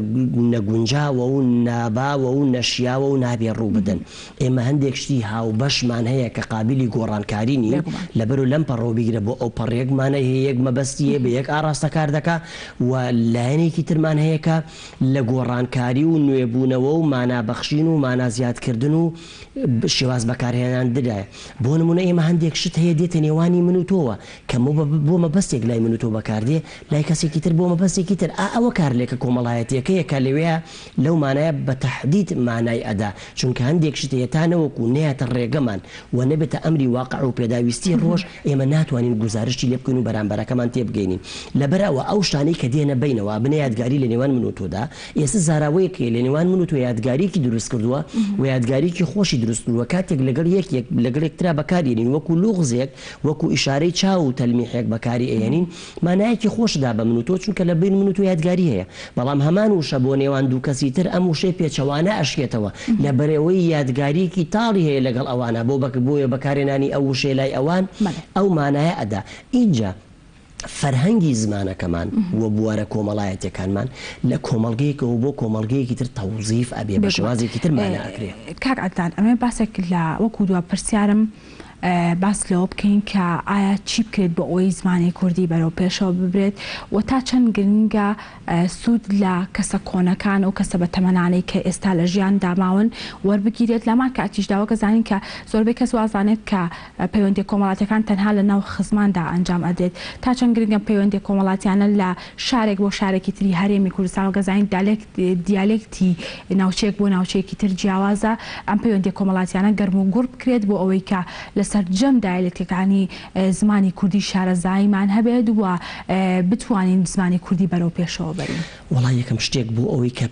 نەگونجاوە و ناباوە و نەشیاوە و نابێ ڕوو بدەن ئێمە هەندێک شتی هاوبەشمان هەیە کە قابلی گۆڕانکاری نین لەبەر و لەم پەڕۆ بیگرە بۆ ئەو پەڕێکمانە هەیە یەک مەبەستیە بە یەک ئاڕاستە کار دەکا و لایەنێکی ترمان هەیە کە لە گۆڕانکاری و نوێبوونەوە و مانابەخشین و مانازیادکردن و شێواز بەکارهێنان ددایە بۆ نمونە ئێمە هەندێک شت هەیە دێتە نێوانی من و تۆوە کە بۆ مەبەستێک لای من و تۆ بەکاردێ لای کەسێکی تر بۆ مەبەستێکی تر ئەوە کارلێکە کۆمەڵایەتیەکەیە کە لەوەیە لەو مانایە بە تەحدید مانای ئەدا چونکە هەندێک شت هێتانەوەکو نەیەتە ڕێگەمان و نەبێتە ئەمری واقع و پێداویستی ڕۆژ ئێمە ناتوانین گزارشتی لێ بکەین و بەرامبەرەکەمان تێبگەینین لەبەرەوە ئەو شتانەی کە دێنە بینەوە بنە یادگاری لە نێوان من و تۆدا ئێستا زاراوەیەکە لە نێوان من و تۆ یادگاریکی دروست کردووە و یادگاریکی خۆشی دروست کردووە کاتێک لەگەڵ یەکێک لەگەڵ یەکترا بەکارێنین وەکو لوغزێک وەکو ئیشارەی چاو و تەلمیحێک بەکاری ئەێنین مانایەکی خۆشدا بە من و تۆ چونکە لە بین من و تۆ یادگاری هەیە بەڵام هەمان وشە بۆ نێوان دوو کەسی تر ئەم وشەی پێچەوانە ئەشکێتەوە لە بەرەوەی یادگاریکی تاڵی هەیە لەگەڵ ئەوانە بۆیە بەکارێنانی ئەو وشەی لای ئەوان ئەو مانایە ئەدا اینجا فەرهەنگی زمانەکەمان وە بوارە کۆمەڵایەتەکانمان لە کۆمەڵگەیەکەوە بۆ کۆمەڵگەیەکی تر تەوزیف ئەبێ بە شێوازێکی تر مانە ئەکرێ کاک عەدنان ئەمە باسێک لە وەکو دووە پرسیارم باس لەوە بکەین کە ئایا چی بکرێت بە ئەوەی زمانی کوردی بەرەو پێشەوە ببرێت و تا چەند گرنگە سوود لە کەسە کۆنەکان و کەسە بە تەمەنانەی کە ئێستا لە ژیان داماون وەربگیرێت لەمان کاتیشداوە گەزانین کە زۆربەی کەس وازانێت کە پەیوەندی کۆمەڵاتەکان تەنها لە ناو خزماندا ئەنجام ئەدرێت تا چەند گرنگە پەیوەندی کۆمەڵاتیانە لە شارێک بۆ شارێکی تری هەرێمی کوردستان و گەزانین دیالێکتی ناوچەیەک بۆ ناوچەیەکی تر جیاوازە ئەم پەیوەندی کۆمەڵاتیانە گەرم و گوڕ بکرێت بۆ ئەوەی کە سەرجەم دایلێکتەکانی زمانی کوردی شارەزاییمان هەبێت و بتوانین زمانی کوردی بەرەو پێشەوە بەرین وەڵای یەکەم شتێک بوو ئەوەی کە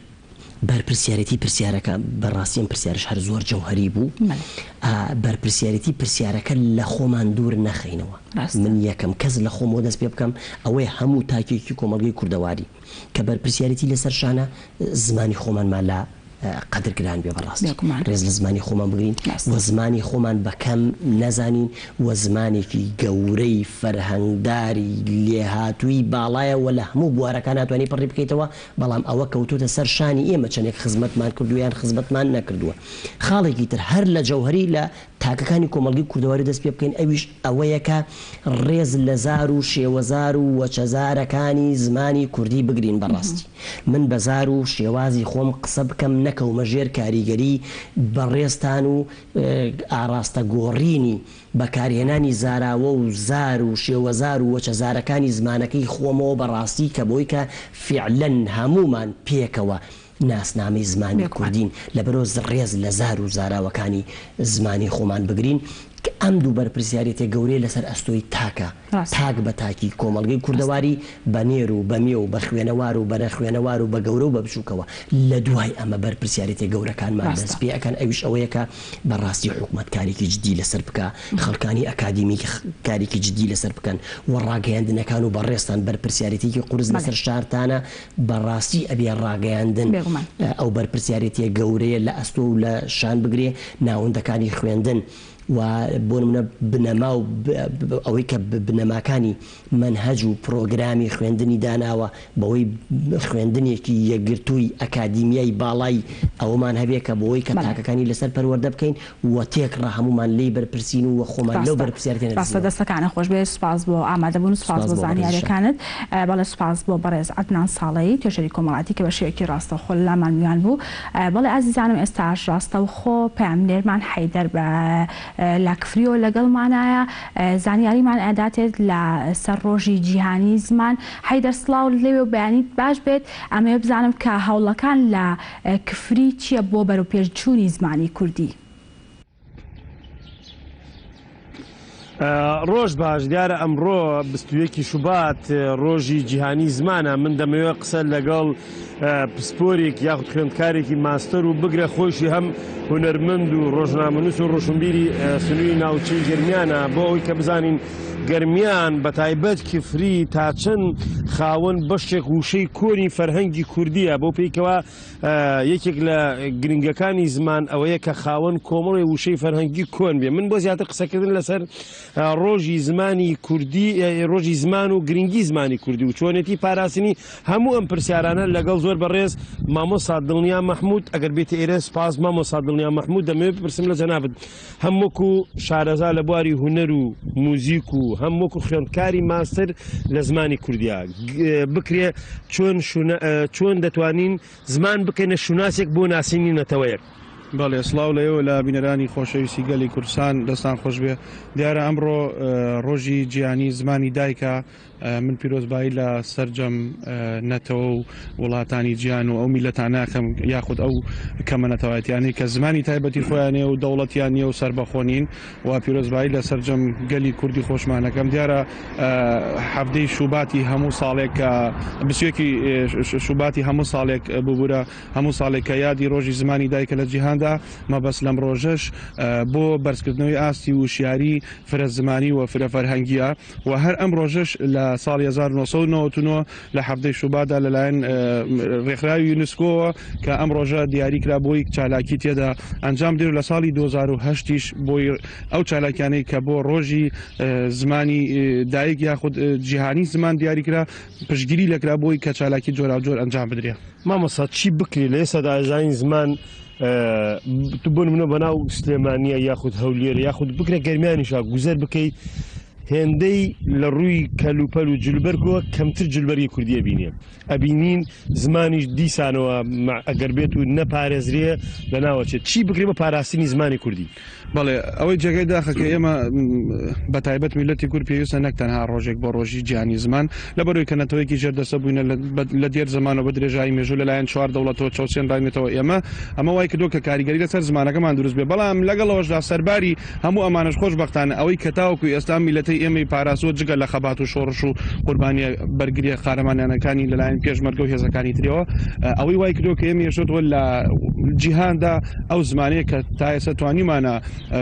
بەرپرسیارەتی پرسیارەکە بەڕاستیم پرسیارش هەر زۆر جەوهەری بوو بەرپرسیارەتی پرسیارەکە لە خۆمان دوور نەخەینەوە من یەکەم کەس لە خۆمەوە دەست پێ بکەم ئەوەی هەموو تاکێکی کۆمەڵگەی کوردەواری کە بەرپرسیارەتی لەسەر شانە زمانی خۆمانمان لە قەدرگران بێ بەڕاستی ڕێز لە زمانی خۆمان بگرین و زمانی خۆمان بەکەم نەزانین و زمانێکی گەورەی فەرهەنگداری لێهاتووی باڵایە و لە هەموو بوارەکان ناتوانانی پڕی بکەیتەوە بەڵام ئەوە کەوتوتە سەر شانی ئێمە چەندێک خزمەتمان کردویان خزمەتمان نەکردووە خاڵێکی تر هەر لە جەوهەری لە تاکەکانی کۆمەڵگەی کوردەواری دەست پێ بکەین ئەویش ئەوەیەکە ڕێز لە زار و شێوەزار و وەچەزارەکانی زمانی کوردی بگرین بەڕاستی من بە زار و شێوازی خۆم قسە بکەم نەکەومە ژێر کاریگەری بەڕێستان و ئاراستە گۆڕینی بەکارهێنانی زاراوە و زار و شێوەزار و وەچەزارەکانی زمانەکەی خۆمەوە بەڕاستی کە بۆی کە فعلەن هەمومان پێکەوە ناسنامەی زمانی کوردین لەبەرۆ ڕێز لە زار و زاراوەکانی زمانی خۆمان بگرین ئەم دوو بەرپرسیارەتێ گەورەی لەسەر ئەستۆی تاکە تاک بە تاکی کۆمەڵگەی کوردەواری بە نێر و بە مێ و بە خوێنەوار و بە نەخوێنەوار و بە گەورە و بە بچووکەوە لە دوای ئەمە بەرپرسیارەتێ گەورەکانمان دەست پێ ئەەکەن ئەویش ئەوەیەکە بەڕاستی حکوومەت کارێکی جدی لەسەر بکە خەڵکانی ئەکادیمی کارێکی جدی لەسەر بکەن و ڕاگەیاندنەکان و بەڕێستان بەرپرسیارەتێکی قورس لەسەر شارتانە بەڕاستی ئەبێ ڕاگەیاندن ئەو بەرپرسیارەتێ گەورەیە لە ئەستۆ و لە شان بگرێ ناوەندەکانی خوێندن و بۆ نمونە بنەما و ئەوەی کە بنەماکانی منهەج و پرۆگرامی خوێندنی داناوە بەوەی خوێندنێکی یەکگرتووی ئەکادیمیای باڵای ئەومان هەبێ کە بۆەوەی کە تاکەکانی لەسەر پەروەردە بکەین و تێکڕە هەمومان لێی بەرپرسین و خۆمان لەو بەرپرسیارەتێ ڕاستە دەستەکانە خۆش بێ سوپاس بۆ ئامادەبوون سوپاس بۆ زانیاریەکانت بەڵێ سوپاس بۆ بەڕێز عەدنان ساڵەی توێژەری کۆمەڵایەتی کە بە شێوەیەکی ڕاستەوخۆ لامان میوان بوو بەڵێ ئازیزانم ئێستاش ڕاستەوخۆ پەیامنێرمان حەیدەر بە لاکفریۆ لەگەڵمانایە زانیاریمان ئەداتێت لە سەر ڕۆژی جیهانی زمان حەیدەر سڵاو لێوێ و بەیانیت باش بێت ئەمێ بزانم کە هەوڵەکان لە کفری چییە بۆ بەروپێشچوونی زمانی کوردی ڕۆژ باش دیارە ئەمڕۆ 21 شوبات ڕۆژی جیهانی زمانە من دەمەوێت قسە لەگەڵ پسپۆرێک یاخود خوێندکارێکی ماستەر و بگرە خۆشی هەم هونەرمەند و ڕۆژنامەنووس و ڕۆشنبیری سنووی ناوچەی گەرمیانە بۆ ئەوەی کە بزانین گەرمیان بە تایبەت کفری تا چەند خاوەن بەشێک وشەی کۆنی فەرهەنگی کوردیە بۆ پێیکەوە یەکێک لە گرنگەکانی زمان ئەوەیە کە خاوەن کۆمەڵی وشەی فەرهەنگی کۆن بێ من بۆ زیاتر قسەکردن لەسەر ڕۆژی زمانی کوردی ڕۆژی زمان و گرنگی زمانی کوردی و چۆنێتی پاراستنی هەموو ئەم پرسیارانە لەگەڵ زۆر بەڕێز مامۆستا دڵنیا مەحموود ئەگەر بێتە ئێرە سپاس مامۆستا دڵنیا مەحموود دەمەوێت بپرسم لە جەنابەت هەم وەکو شارەزا لە بواری هونەر و موزیک و هەم وەکو خوێندکاری ماستر لە زمانی کوردیا بکرێ چۆن دەتوانین زمان بکەینە شوناسێک بۆ ناسینی نەتەوەیەک بەڵێ سڵاو لەیەوە لە بینەرانی خۆشەویستی گەلی کوردستان دەستان خۆش بێ دیارە ئەمڕۆ ڕۆژی جیهانی زمانی دایکە من پیرۆزبایی لە سەرجەم نەتەوە و وڵاتانی گیان و ئەو میلەتاناکەم یاخود ئەو کەمە نەتەوایەتیانی کە زمانی تایبەتی خۆیانێ و دەوڵەتیان نیە و سەربەخۆنین و پیرۆزبایی لە سەرجەم گەلی کوردی خۆشمانەکەم دیارە هەفتەی شوباتی هەموو ساڵێک کە بسوێکی شوباتی هەموو ساڵێک ببوورە هەموو ساڵێک کە یادی ڕۆژی زمانی دایکە لە جیهاندا مەبەست لەم ڕۆژەش بۆ بەرزکردنەوەی ئاستی و شیاری فرە زمانی و فرە فەرهەنگیە و هەر ئەم ڕۆژەش لە ساڵی 1999 لە هەفتەی شوبادا لەلایەن ڕێکخراوی یونسکۆوە کە ئەم ڕۆژە دیاریکرا بۆی چالاکی تێدا ئەنجام درێت لە ساڵی 2008 بۆی ئەو چالاکیانەی کە بۆ ڕۆژی زمانی دایک یاخود جیهانی زمان دیاریکرا پشتگیری لەکرا بۆی کە چالاکی جۆرا جۆر ئەنجام بدرێ مامۆستا چی بکری لە ئێستا ئاژین زمان تو بۆ نمونە بەناو سلێمانیە یاخود هەولێرە یاخود بکرێ گەرمیانیشا گوزەر بکەیت هێندەی لە ڕووی کەلوپەل و جلبەرگەوە کەمتر جلبەری کوردیە بینێ ئەبینین زمانیش دیسانەوە ئەگەر بێت و نەپارێزرێ لە ناوەچێت چی بکرێ بە پاراستنی زمانی کوردی بەڵێ ئەوەی جێگەی داخەکە ئێمە بە تایبەت میلەتی کورد پێویستە نەک تەنها ڕۆژێک بۆ ڕۆژی جیهانی زمان لەبەرەوەی کە نەتەوەیەکی ژێردەسە بووینە لە دێر زمانەوە بە درێژایی مێژوو لەلایەن چوار دەوڵەتەوە چاوسێنراینێتەوە ئەمە وای کردو کە کاریگەری لەسەر زمانەکەمان دروست بێ بەڵام لەگەڵەوەشدا سەرباری هەموو ئەمانش خۆشبەختانە ئەوەی کە تاوەکو ئێستا میلەتەی ئەوەی ئێمەی پاراسۆ جگە لە خەبات و شۆڕش و قوربانیە بەرگریە خارەمانیانەکانی لەلایەن پێشمەرگە و هێزەکانی ترەوە ئەوەی وای کردو کە ئێمە شتوە لە جیهاندا ئەو زمانەیە کە تا ئێستا توانیمانە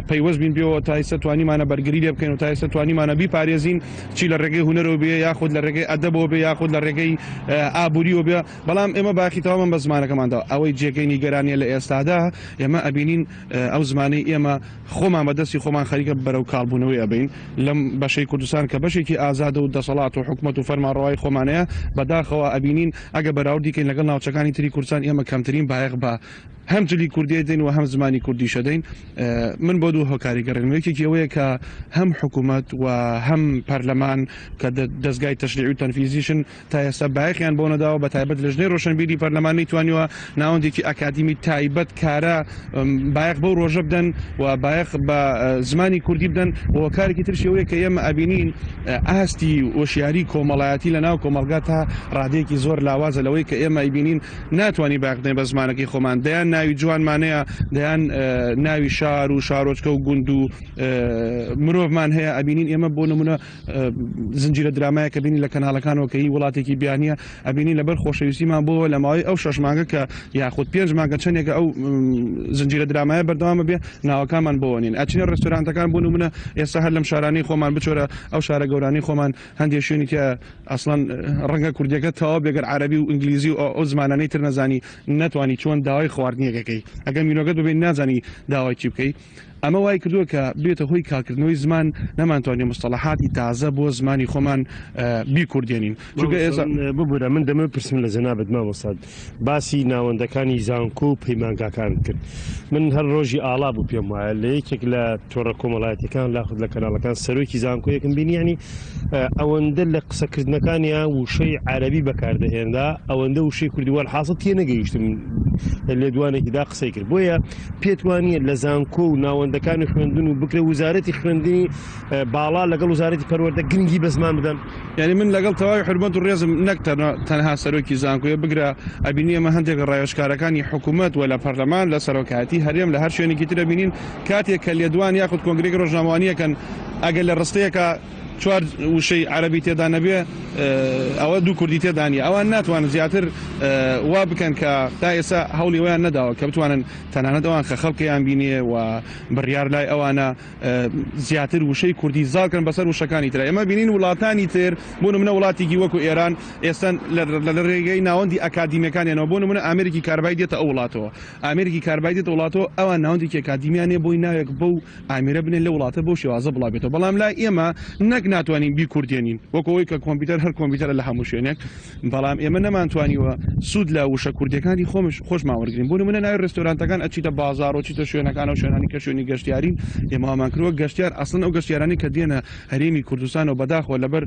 پەیوەست بین بێەوە تا ئێستا توانیمانە بەرگری لێ بکەین و تا ئێستا توانیمانە بیپارێزین چی لە ڕێگەی هونەرەوە بێ یاخود لە ڕێگەی ئەدەبەوە بێ یاخود لە ڕێگەی ئابووریەوە بێ بەڵام ئێمە باقیتەوەمان بە زمانەکەماندا ئەوەی جێگەی نیگەرانیە لە ئێستادا ئێمە ئەبینین ئەو زمانەی ئێمە خۆمان بەدەستی خۆمان خەریکە بەرەو کاڵبوونەوەی ئەبین لەم بەشەی کوردستان کە بەشێکی ئازادە و دەسەڵات و حکومەت و فەرمانڕەوایی خۆمانەیە بەداخەوە ئەبینین ئەگە بەراوردیکەین لەگەڵ ناوچەکانی تری کوردستان ئێمە کەمترین بایەق بە هەم جلی کوردی دەین و هەم زمانی کوردی شەدەین من بۆ دوو هۆکاری گەڕێنمەیەکی ئەوەیە کە هەم حکوومەت و هەم پەرلەمان کە دەستگای تەشریعی و تەنفیزیشن تا ئێستا بایەقیان بۆ نەداوە بە تایبەت لە ژنەی ڕۆشنبیری پەرلەمان نەیتوانیوە ناوەندێکی ئەکادیمی تایبەت کارە بایەق بەو ڕۆژە بدەن و بایەق بە زمانی کوردی بدەن و هۆکارێکی ترشەوەیە کە ئێمە ئەبینین ئاستی وەشیاری کۆمەڵایەتی لە ناو کۆمەلگا تا ڕادەیەکی زۆر لاوازە لەوەی کە ئێمە ئەیبینین ناتوانانی بایەق بدەین بە زمانەکەی خۆمان دەیان ناوی جوانمانەیە دەیان ناوی شار و شارۆچکە و گوند و مرۆڤمان هەیە ئەبینین ئێمە بۆ نمونە زنجیرە درامایە کە بینی لە کەناڵەکانەوە کە هی وڵاتێکی بیانیە ئەبینین لەبەر خۆشەویستیمان بۆ لە ماوەی ئەو 6 مانگە کە یاخود 5 مانگە چەندێکە ئەو زنجیرە درامایە بەردەوامە بێ ناوەکانمان بۆنین ئەچینە ڕێستۆرانتەکان بۆ نمونە ئێستا هەر لەم شارانەی خۆمان بچۆرە ئەو شارە گەورانی خۆمان هەندێک شوێنی کە ئەسڵەن ڕەنگە کوردیەکە تەواو بێگەر عەرەبی و ئینگلیزی و ئەو زمانانەی تر نەزانی نەتوانی چۆن داوای خواردنیەکەکەی ئەگەر میرۆگەت ببین نازانی داوای چی بکەی ئەمە وای کردووە کە بێتە هۆی کارکردنەوەی زمان نەمانتوانێت مستەڵەحاتی تازە بۆ زمانی خۆمان بیکوردێنین ببوورە من دەمە پرسم لە جەنابەت مامۆستاد باسی ناوەندەکانی زانکۆ و پەیمانگاکان کرد من هەر ڕۆژی ئاڵا بوو پێم وایە لە یەکێک لە تۆڕە کۆمەڵایەتەکان لاخود لە کەناڵەکان سەرۆکی زانکۆیەکم بینی ینی ئەوەندە لە قسەکردنەکانیان وشەی عەرەبی بەکاردەهێندا ئەوەندە وشەی کوردی وەرحاصل تێ نەگەیشتم لێ دوانێکیدا قسەی کرد بۆیە پێت وانیە لە زانکۆ و ناوەندەکانی خوێندن و بکرێ وزارەتی خوێندنی باڵا لەگەڵ وزارەتی پەروەردە گرنگی بە زمان بدەن یعنی من لەگەڵ تەواوی حرمەت و ڕێزم نەک تەنها سەرۆکی زانکۆیە بگرە ئەبینی ئەمە هەندێک ڕایۆشکارەکانی حکوومەت و لە پەرلەمان لە سەرۆکاتی هەرێم لە هەر شوێنێکی ترە بینین کاتێک کە لێدوان یاخود کۆنگرێکی ڕۆژنامەوانیەکەن ئەگەر لە ڕستەیەکە چوار وشەی عەرەبی تێدا نەبێ ئەوە دوو کوردی تێدانی ئەوان ناتوانن زیاتر وا بکەن کە تا ئێستا هەوڵی ویان نەداوە کە بتوانن تەنانەت ئەوان خە خەڵکیان بینێ و بڕیار لای ئەوانە زیاتر وشەی کوردی زاڵکەن بەسەر وشەکانی ترە ئێمە بینین وڵاتانی تر بۆ نمونە وڵاتێکی وەکو ئێران ئێستا لە ڕێگەی ناوەندی ئەکادیمیەکانیانەوە بۆ نمونە ئامریکی کاربای دێتە ئەو وڵاتەوە ئامریکی کاربای دێتە وڵاتەوە ئەوان ناوەندێکی ئەکادیمیانێ بۆی ناوێک بەو ئامێرە بنێن لە وڵاتە بۆ شێوازە بڵاوێتەوە بەڵام لای ئێمە نەک ناتوانین بیکوردێنین وەکەوەی کە کۆمپیوتەر هەر کۆمپیوتەر لە هەموو شوێنێک بەڵام ئێمە نەمانتوانیوە سوود لە وشە کوردەکانی خۆشمان وەرگین بۆ نمونە ناوی ڕێستۆرانتەکان ئەچیتە بازاڕ و چیتە شوێنەکان و شوێنانی کە شوێنی گەشتیارین ئێمە هەمان کردووە گەشتیار ئەسڵن ئەو گەشتیارانی کە دێنە هەرێمی کوردستان و بەداخەوە لەبەر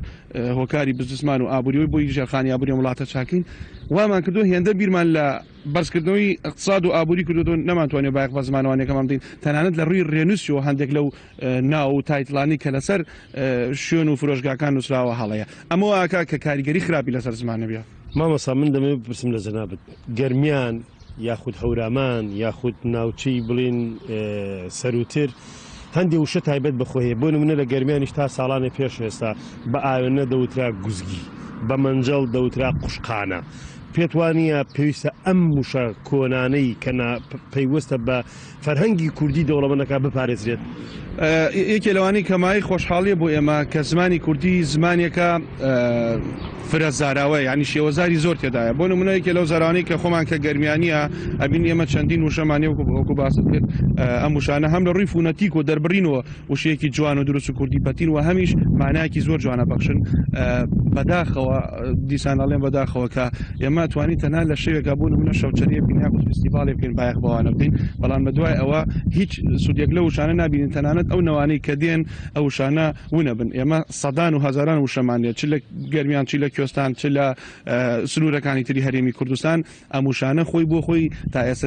هۆکاری بزنسمان و ئابووری بۆی ژێرخانی ئابووری وڵاتە چاکین وامان کردو هێندە بیرمان لە بەرزکردنەوەی اقتصاد و ئابووری کردو نەمانتوانێت بایەق بە زمانوانەکەمان بدەین تەنانەت لە ڕووی ڕێنووسیەوە هەندێک لەو ناو و تایتڵانی کە لەسەر شوێن و فرۆشگاکان نووسراوە هەڵەیە ئەمە واکە کە کاریگەری خراپی لەسەر زمانە بێ مامەسا من دەمێ بپرسم لە جەنابەت گەرمیان یاخود هەورامان یاخود ناوچەی بڵێن سەروتر هەندێک وشە تایبەت بەخۆیە بۆ نمونە لە گەرمیانیش تا ساڵانی پێش ئێستا بە ئاوێنە دەوترا گوزگی بە مەنجەڵ دەوترا قوشقانە پێت وانییە پێویستە ئەم وشە کۆنانەی کە پەیوەستە بە فەرهەنگی کوردی دەوڵەمەندەکە بپارێزرێت یەکێ لەوانی کەمای خۆشحاڵیە بۆ ئێمە کە زمانی کوردی زمانێکە فرە زاراوە ینی شێوەزاری زۆر تێدایە بۆ نمونەیەکێ لەو زارانەی کە خۆمان کە گەرمیانیە ئەبین ئێمە چەندین وشەمانێ وەکو باست کرد ئەم وشانە هەم لە ڕووی فونەتیک و دەربڕینەوە وشەیەکی جوان و دروست و کوردی بەتین و هەمیش مانایەکی زۆر جوانە بەخشن بەداخەوە دیسانەڵێن بەداخەوە کە ئێمە توانی تەنها لە شەوێکە بوو نمونە شەوچەریە بینیا فستیڤالێ بکەین بایەق بەوانە بدەین بەڵام بە دوای ئەوە هیچ سودێک لە وشانە نبینین تەنانەت ئەو نەوانەی کە دێن ئەو وشانە ونە بن ئێمە سەدان و هەزاران وشەمانێت چ لە گەرمیان چی لە کوێستان چ لە سنوورەکانی تری هەرێمی کوردستان ئەم وشانە خۆی بۆ خۆی تا ئێستا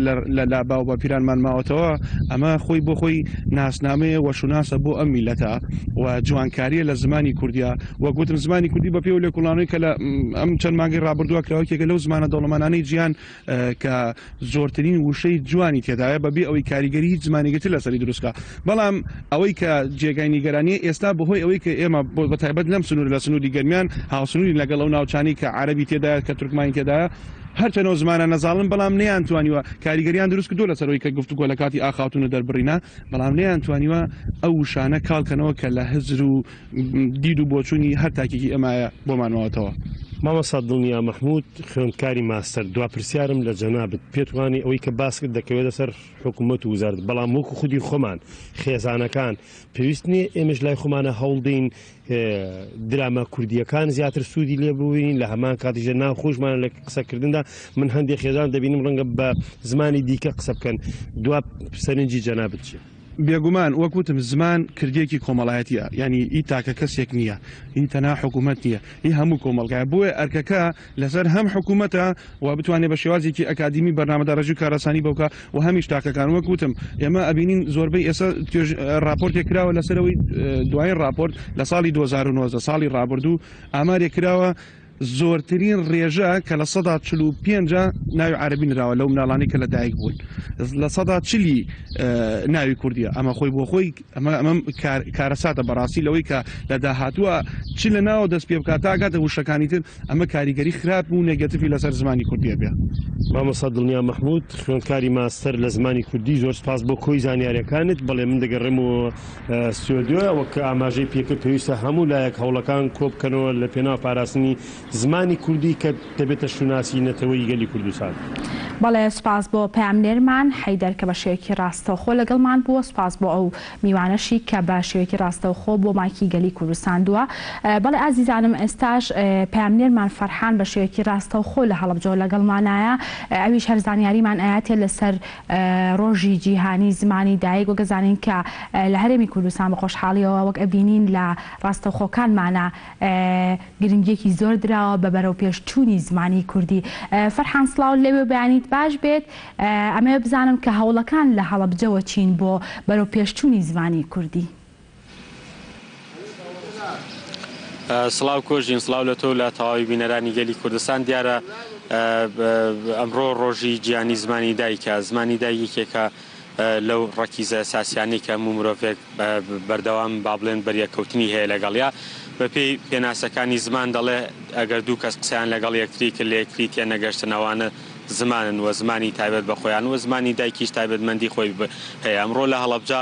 لە باو بە پیرانمان ماوەتەوە ئەمە خۆی بۆ خۆی ناسنامەیە وەشوناسە بۆ ئەم میلەتە و جوانکاریە لە زمانی کوردیا وەگوتم زمانی کوردی بە پێ و لێکوڵانەوەی کە لە ئەم چەند مانگی ڕابردووە کراوەکێکە لەو زمانە دەوڵەمانانەی گیان کە زۆرترین وشەی جوانی تێدایە بەبێ ئەوەی کاریگەری هیچ زمانێکتر لەسەری دروستکە بەڵام ئەوەی کە جێگای نیگەرانی ئێستا بەهۆی ئەوەی کە ئێمە بە تایبەت لەم سنوور لە سنووری گەرمیان هاوسنووری لەگەڵ ئەو ناوچانی کە عەرەبی تێدایە کە تورکمانی تێدایە هەرچەنەوە زمانە نەزاڵن بەڵام نەیانتوانیوە کاریگەریان دروست کردو لەسەرەوەی کە گفتوگۆ لە کاتی ئاخاتونە دەربڕینە بەڵام نەیانتوانیوە ئەو وشانە کاڵکەنەوە کە لە هزر و دید و بۆچوونی هەر تاکێکی ئەمایە بۆمانەوەتەوە. مامەستا دڵنیا مەحموود خوێندکاری ماستەر دوا پرسیارم لە جەنابەت پێتوانی ئەوەی کە باس کرد دەکەوێت لەسەر حکوومەت و وزارت بەڵام وەکو خودی خۆمان خێزانەکان پێویست نیە ئێمەش لای خۆمانە هەوڵدەین دراما کوردیەکان زیاتر سوودی لێ بووین لە هەمان کاتیژە ناخۆشمان لە قسەکردندا من هەندێک خێزان دەبینم ڕەنگە بە زمانی دیکە قسە بکەن دوا سەرنجی جەنابەت چیە؟ بێگومان وەکوتم زمان کردێکی کۆمەڵایەتیە ینی ئی تاکە کەسێک نییە ئی تەنها حکوومەت نییە ئی هەموو کۆمەڵگایە بۆیە ئەرکەکە لەسەر هەم حکوومەتە و بتوانێت بە شێوازێکی ئەکادیمی بەرنامەدا ڕێژوو کارەسانی بەوکە و هەمیش تاکەکان وەکوتم ئێمە ئەبینین زۆربەی ئێستا راپۆرتێک کراوە لەسەرەوەی دوایین راپۆرت لە ساڵی 2009 ساڵی ڕابردوو ئامارێک کراوە زۆرترین ڕێژە کە لە 145 ناوی عەرەبی نراوە لەو مناڵانی کە لە دایک بوون لە 140 ناوی کوردیە ئەمە خۆی بۆ خۆی ئەمە کارەساتە بەڕاستی لەوەی کە لە داهاتووە چ لە ناوە دەست پێ بکات تاگاتە وشەکانی تر ئەمە کاریگەری خراپ و نێگەتیفی لەسەر زمانی کوردیە بێ. مامەستا دڵنیا مەحموود خوێندکاری ماستەر لە زمانی کوردی زۆر سپاس بۆ کۆی زانیاریەکانت بەڵێ من دەگەڕێم و ستۆدیۆ وەک ئاماژەی پێکرد پێویستە هەموو لایەک هەوڵەکان کۆبکەنەوە لە پێناو پاراستنی زمانی کوردی کە دەبێتە شوناسی نەتەوەی گەلی کوردستان. بەڵێ سپاس بۆ پامنێرمان حەیدەر کە بە شێوەیەکی ڕاستەوخۆ لەگەڵمان بووە سپاس بۆ ئەو میوانەشی کە بە شێوەیەکی ڕاستەوخۆ بۆ مایکی گەلی کوردستان دووە. بەڵێ ئازیزانم ئێستاش پامنێرمان فەرحان بە شێوەیەکی ڕاستەوخۆ لە هەڵەبجە لەگەڵمانایە ئەویش هەر زانیاریمان ئاەتێ لەسەر ڕۆژی جیهانی زمانی دایک و گەزانین کە لە هەرێمی کوردستان بە خۆشحاڵیەوە وەک ئەبینین لە ڕاستەوخۆکانمانە گرنگیەکی زۆر درا بە بەرەو پێشچوونی زمانی کوردی. فەرحان سڵاو لێوێ بەیانیت باش بێت ئەمە بزانم کە هەوڵەکان لە هەڵەبجەوە چین بۆ بەرەو پێشچوونی زمانی کوردی. سڵاو کۆژین سڵاو لە تۆ لە تەواوی بینەرانی گەلی کوردستان دیارە ئەمڕۆ ڕۆژی گیانی زمانی دایکە زمانی دایکێکە لەو ڕەکیزە ئەساسیانەی کە هەموو مرۆڤێک بەردەوام با بڵێن بەریەکەوتنی هەیە لەگەڵیا بەپێی پێناسەکانی زمان دەڵێ ئەگەر دوو کەس قسەیان لەگەڵ یەکتری کرد لە یەکتری تێ نەگەشتنەوانە زمانن و زمانی تایبەت بە خۆیان و زمانی دایکیش تایبەتمەندی خۆی هەیە. ئەمڕۆ لە هەڵەبجە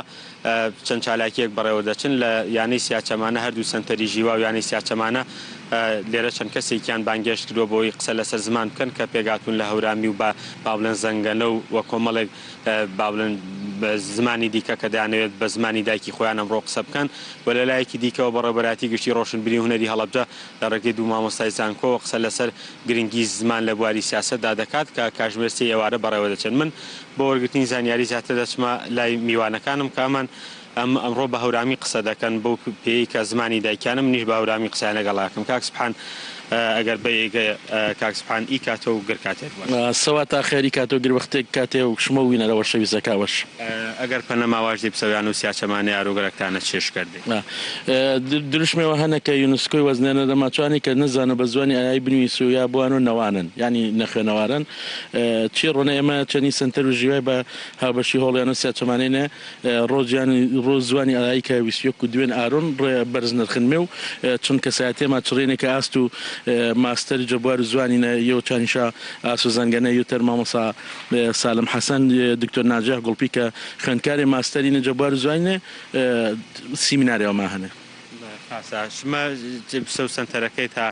چەند چالاکیەک بەڕێوە دەچن لە یانەی سیاچەمانە هەردوو سنتەری ژیوا و یانەی سیاچەمانە لێرە چەند کەسێکیان بانگێشت کردووە بۆی قسە لەسەر زمان بکەن کە پێگاتون لە هەورامی و با بڵێن زەنگەنە و کۆمەڵێک با بڵێن زمانی دیکە کە دەیانەوێت بە زمانی دایکی خۆیان ئەمڕۆ قسە بکەن و لە لایەکی دیکەەوە بەڕێوەبەراتی گشتی ڕۆشنبیری هونەری هەڵەبجە لە ڕێگەی دوو مامۆستای زانکۆ قسە لەسەر گرنگی زمان لە بواری سیاسەتدا دەکات کە کاژمێرسی ئێوارە بەڕێوە دەچێن. من بۆ وەرگرتنی زانیاری زیاتر دەچمە لای میوانەکانم کامان ئەمڕۆ بە هەورامی قسە دەکەن بۆ پێی کە زمانی دایکانم نیش بە هەورامی قسەیان لەگەڵاکەم. کاک سوبحان ئەگەر بەیەگە کاک سوبحان ئی کاتۆ و گر کاتێک سەوا تا خێری کاتۆ گروختێک کاتێ و شمە وینەرەوە شەویستەکەوەش ئەگەر پەنەماواژ دی پسەویان و سیاچەمانە یاروگەرەکتانە چێش کردی دروشمەوە هەنەکە یونسکۆی وەزنێنە دەماچوانی کە نزانە بە زوانی ئایای بنویس و یا بوان و نەوانن ینی نەخوێنەوارن چی ڕۆنە ئێمە چەندی سنتەر و ژیوای بە هاوبەشی هۆڵیان و سیاچەمانینە ڕۆژ زوانی ئایایی کە ویسیۆک و دوێن ئارۆن ڕێ بەرز نرخنمێ و چون کەسایەتێمە چڕێنێکە ئاست و ماستەری جەبوار زوانینە یۆ چانیشا ئاس و زەنگەنە یوتەر مامۆسا سالم حەسەن دکتۆر ناجیح گوڵپی کە خوێندکاری ماستەرینە جەبوار زوانینە سیمینارێەوەما هەنێ شمە سەو سنتەرەکەی تا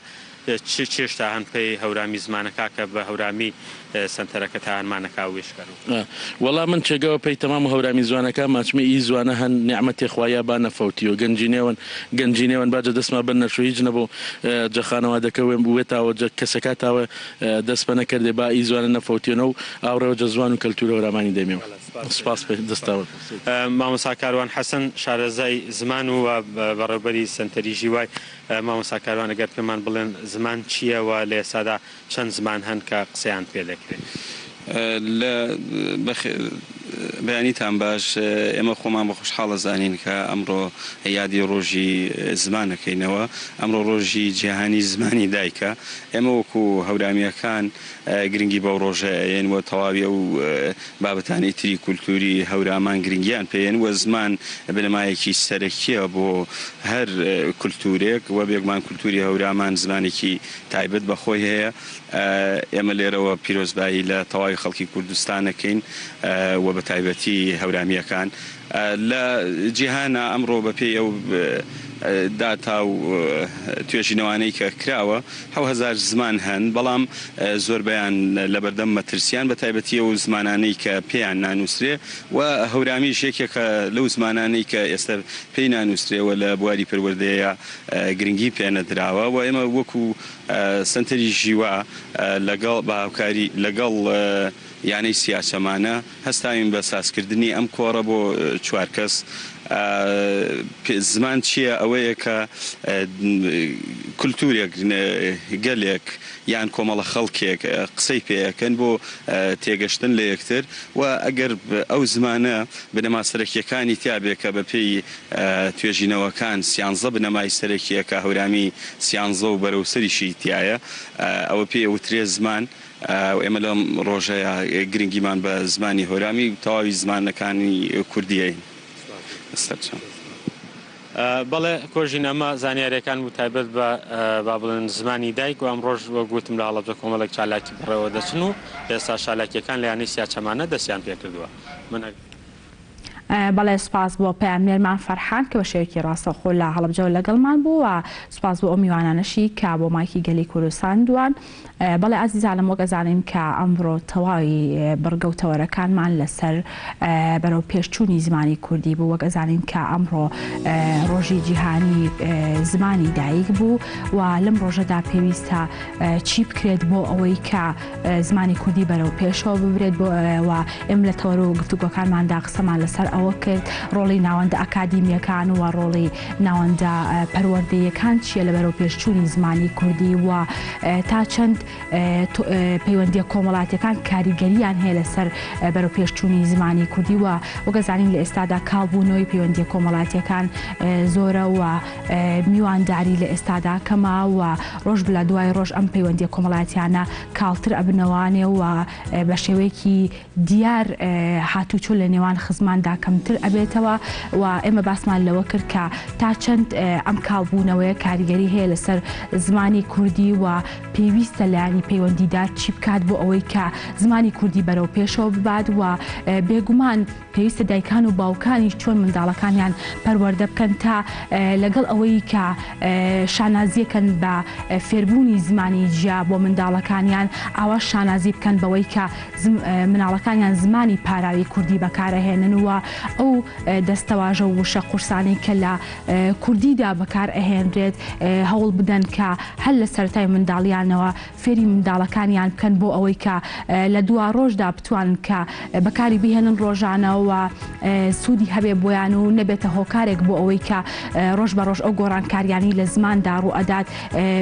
چێشتا هەن پێی هەورامی زمانەکە کە بە هەورامی سنتەرەکە تا هەنمانەکە وێشکەر وەڵام من چێگەوە پێی تەمام هەورامی زوانەکە ماچمە ئی زوانە هەن نیعمەتی خوایە با نەفەوتیەوە گەنجینێوەن باجە دەستما بن نەشو هیچ نەبوو جەخانەوە دەکەوێن بوێتەوە کەسەکاتاوە دەست بە نەکردێ با ئی زوانە نەفەوتێنە و ئاورەوە جە زوان و کەلتورە هەورامانی دەمێەوە سپاس دەستاوە. مامۆستا کاروان حەسەن شارەزای زمان و بەڕێوەبەری سنتەری ژیوای مامۆستا کاروان ئەگەر پێمان بڵێن زمان چییەوە لە ئێستادا چەند زمان هەن کە قسەیان پێ دەکرێت بەیانیتان باش ئێمە خۆمان بە خۆشحاڵە زانین کە ئەمڕۆ یادی ڕۆژی زمانەکەینەوە ئەمڕۆ ڕۆژی جیهانی زمانی دایکە ئێمە وەکو هەورامیەکان گرنگی بەو ڕۆژەیەن وە تەواوی ئەو بابەتانی تری کولتوری هەورامان گرنگیان پێێن وە زمان بنەمایەکی سەرەکیە بۆ هەر کولتورێک وە بێگومان کولتوری هەورامان زمانێکی تایبەت بەخۆی هەیە ئێمە لێرەوە پیرۆزبایی لە تەواوی خەڵکی کوردستانەکەین وە بە تایبەتی هەورامیەکان لە جیهانە ئەمڕۆ بەپێی ئەو داتا و توێژینەوانەی کە کراوە 1000 زمان هەن بەڵام زۆربیان لە بەردەم مەترسیان بە تایبەتی ئەو زمانانەی کە پێیان نانووسرێ و هەورامی شێکێکە لەو زمانانەی کە ئێستا پێی نانووسرێەوە لە بواری پەروەردەیە گرنگی پێنەدراوە و ئێمە وەکو سنتەری ژیوا لەگەڵ باوکاری لەگەڵ یانەی سیاسەمانە هەستاوین بە سازکردنی ئەم کۆڕە بۆ 4 کەس زمان چییە ئەوەیە کە کولتورێک گەلێک یان کۆمەڵە خەڵکێک قسەی پێەکەن بۆ تێگەشتن لە یەکتر و ئەگەر ئەو زمانە بنەما سەرەکیەکانی تیابێت کە بەپێی توێژینەوەکان سیانزە بنەمای سەرەکیەکە هەورامی سیانزە و بەرەوسەریشی تایە ئەوە پێی ئەوترێ زمان ئێمە لەم ڕۆژەیە گرنگیمان بە زمانی هەورامی تەواوی زمانەکانی کوردیین. بەڵێ کۆژین ئەمە زانیاریەکان و تایبەت بە با بڵێن زمانی دایک و ئەم ڕۆژ وە گوتم لە هەڵەبجە کۆمەڵێک چالاکی بڕێوە دەچن و ئێستا شالاکیەکان لە یانەی سیاچەمانە دەستیان پێ کردووە. بەڵێ سوپاس بۆ پەیامێرمان فەرحان کە بە شێوەیەکی ڕاستەوخۆ لە هەڵەبجەوە لەگەڵمان بوو و سوپاس بۆ ئەو میوانانەشی کە بۆ مایکی گەلی کوردستان دوان. بەڵێ ئازیزانم وەک ئەزانین کە ئەمڕۆ تەواوی بەرگەوتەوەرەکانمان لەسەر بەرەو پێشچوونی زمانی کوردی بوو وەک ئەزانین کە ئەمڕۆ ڕۆژی جیهانی زمانی دایک بوو و لەم ڕۆژەدا پێویستە چی بکرێت بۆ ئەوەی کە زمانی کوردی بەرەو پێشەوە ببرێت بۆ و ئێمە لە تەوەرە و گفتوگۆکانماندا قسەمان لەسەر ئەوە کرد ڕۆڵی ناوەندە ئەکادیمیەکان و ڕۆڵی ناوەندە پەروەردەیەکان چییە لە بەرەو پێشچوونی زمانی کوردی و تا چەند پەیوەندیە کۆمەڵاتیەکان کاریگەریان هەیە لەسەر بەرەو پێشچوونی زمانی کوردی و وەگەزانین لە ئێستادا کاڵبوونەوەی پەیوەندیە کۆمەڵاتیەکان زۆرە و میوانداری لە ئێستادا کەما و ڕۆژ بلا دوای ڕۆژ ئەم پەیوەندیە کۆمەڵاتیانە کاڵتر ئەبنەوانێ و بە شێوەیەکی دیار هاتوچۆ لە نێوان خزماندا کەمتر ئەبێتەوە و ئێمە باسمان لەوە کرد کە تا چەند ئەم کاڵبوونەوەیە کاریگەری هەیە لەسەر زمانی کوردی و پێویستە لایانی پەیوەندیدار چی بکات بۆ ئەوەی کە زمانی کوردی بەرەو پێشەوە ببات و بێگومان پێویستە دایکان و باوکانی چۆن منداڵەکانیان پەروەردە بکەن تا لەگەڵ ئەوەی کە شانازیەکەن بە فێربوونی زمانی جیا بۆ منداڵەکانیان ئاوا شانازی بکەن بەوەی کە مناڵەکانیان زمانی پاراوی کوردی بەکارەهێنن و ئەو دەستەواژە و وشە قورسانی کە لە کوردیدا بەکار ئەهێنرێت هەوڵ بدەن کە هەر لە سەرەتای منداڵیانەوە فێری منداڵەکانیان بکەن بۆ ئەوەی کە لە دوا ڕۆژدا بتوانن کە بەکاری بهێنن ڕۆژانەوە سوودی هەبێ بۆیان و نەبێتە هۆکارێک بۆ ئەوەی کە ڕۆژ بە ڕۆژ ئەو گۆڕانکاریانی لە زماندا ڕوئەدات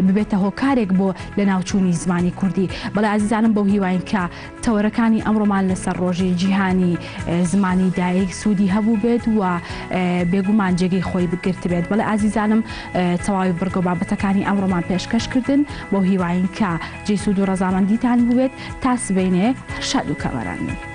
ببێتە هۆکارێک بۆ لە ناوچوونی زمانی کوردی. بەڵێ عزیزانم بەو هیواین کە تەوەرەکانی ئەمڕۆمان لەسەر ڕۆژی جیهانی زمانی دایک سوودی هەبوو بێت و بێگومان جێگەی خۆی بگرت بێت. بەڵێ عزیزانم تەواوی بڕگە و بابەتەکانی ئەمڕۆمان پێشکەشکردن بۆ هیواین کە جێ سوود و ڕەزامەندیتان بوێت تا سبەینێ شاد و کەوەرانن.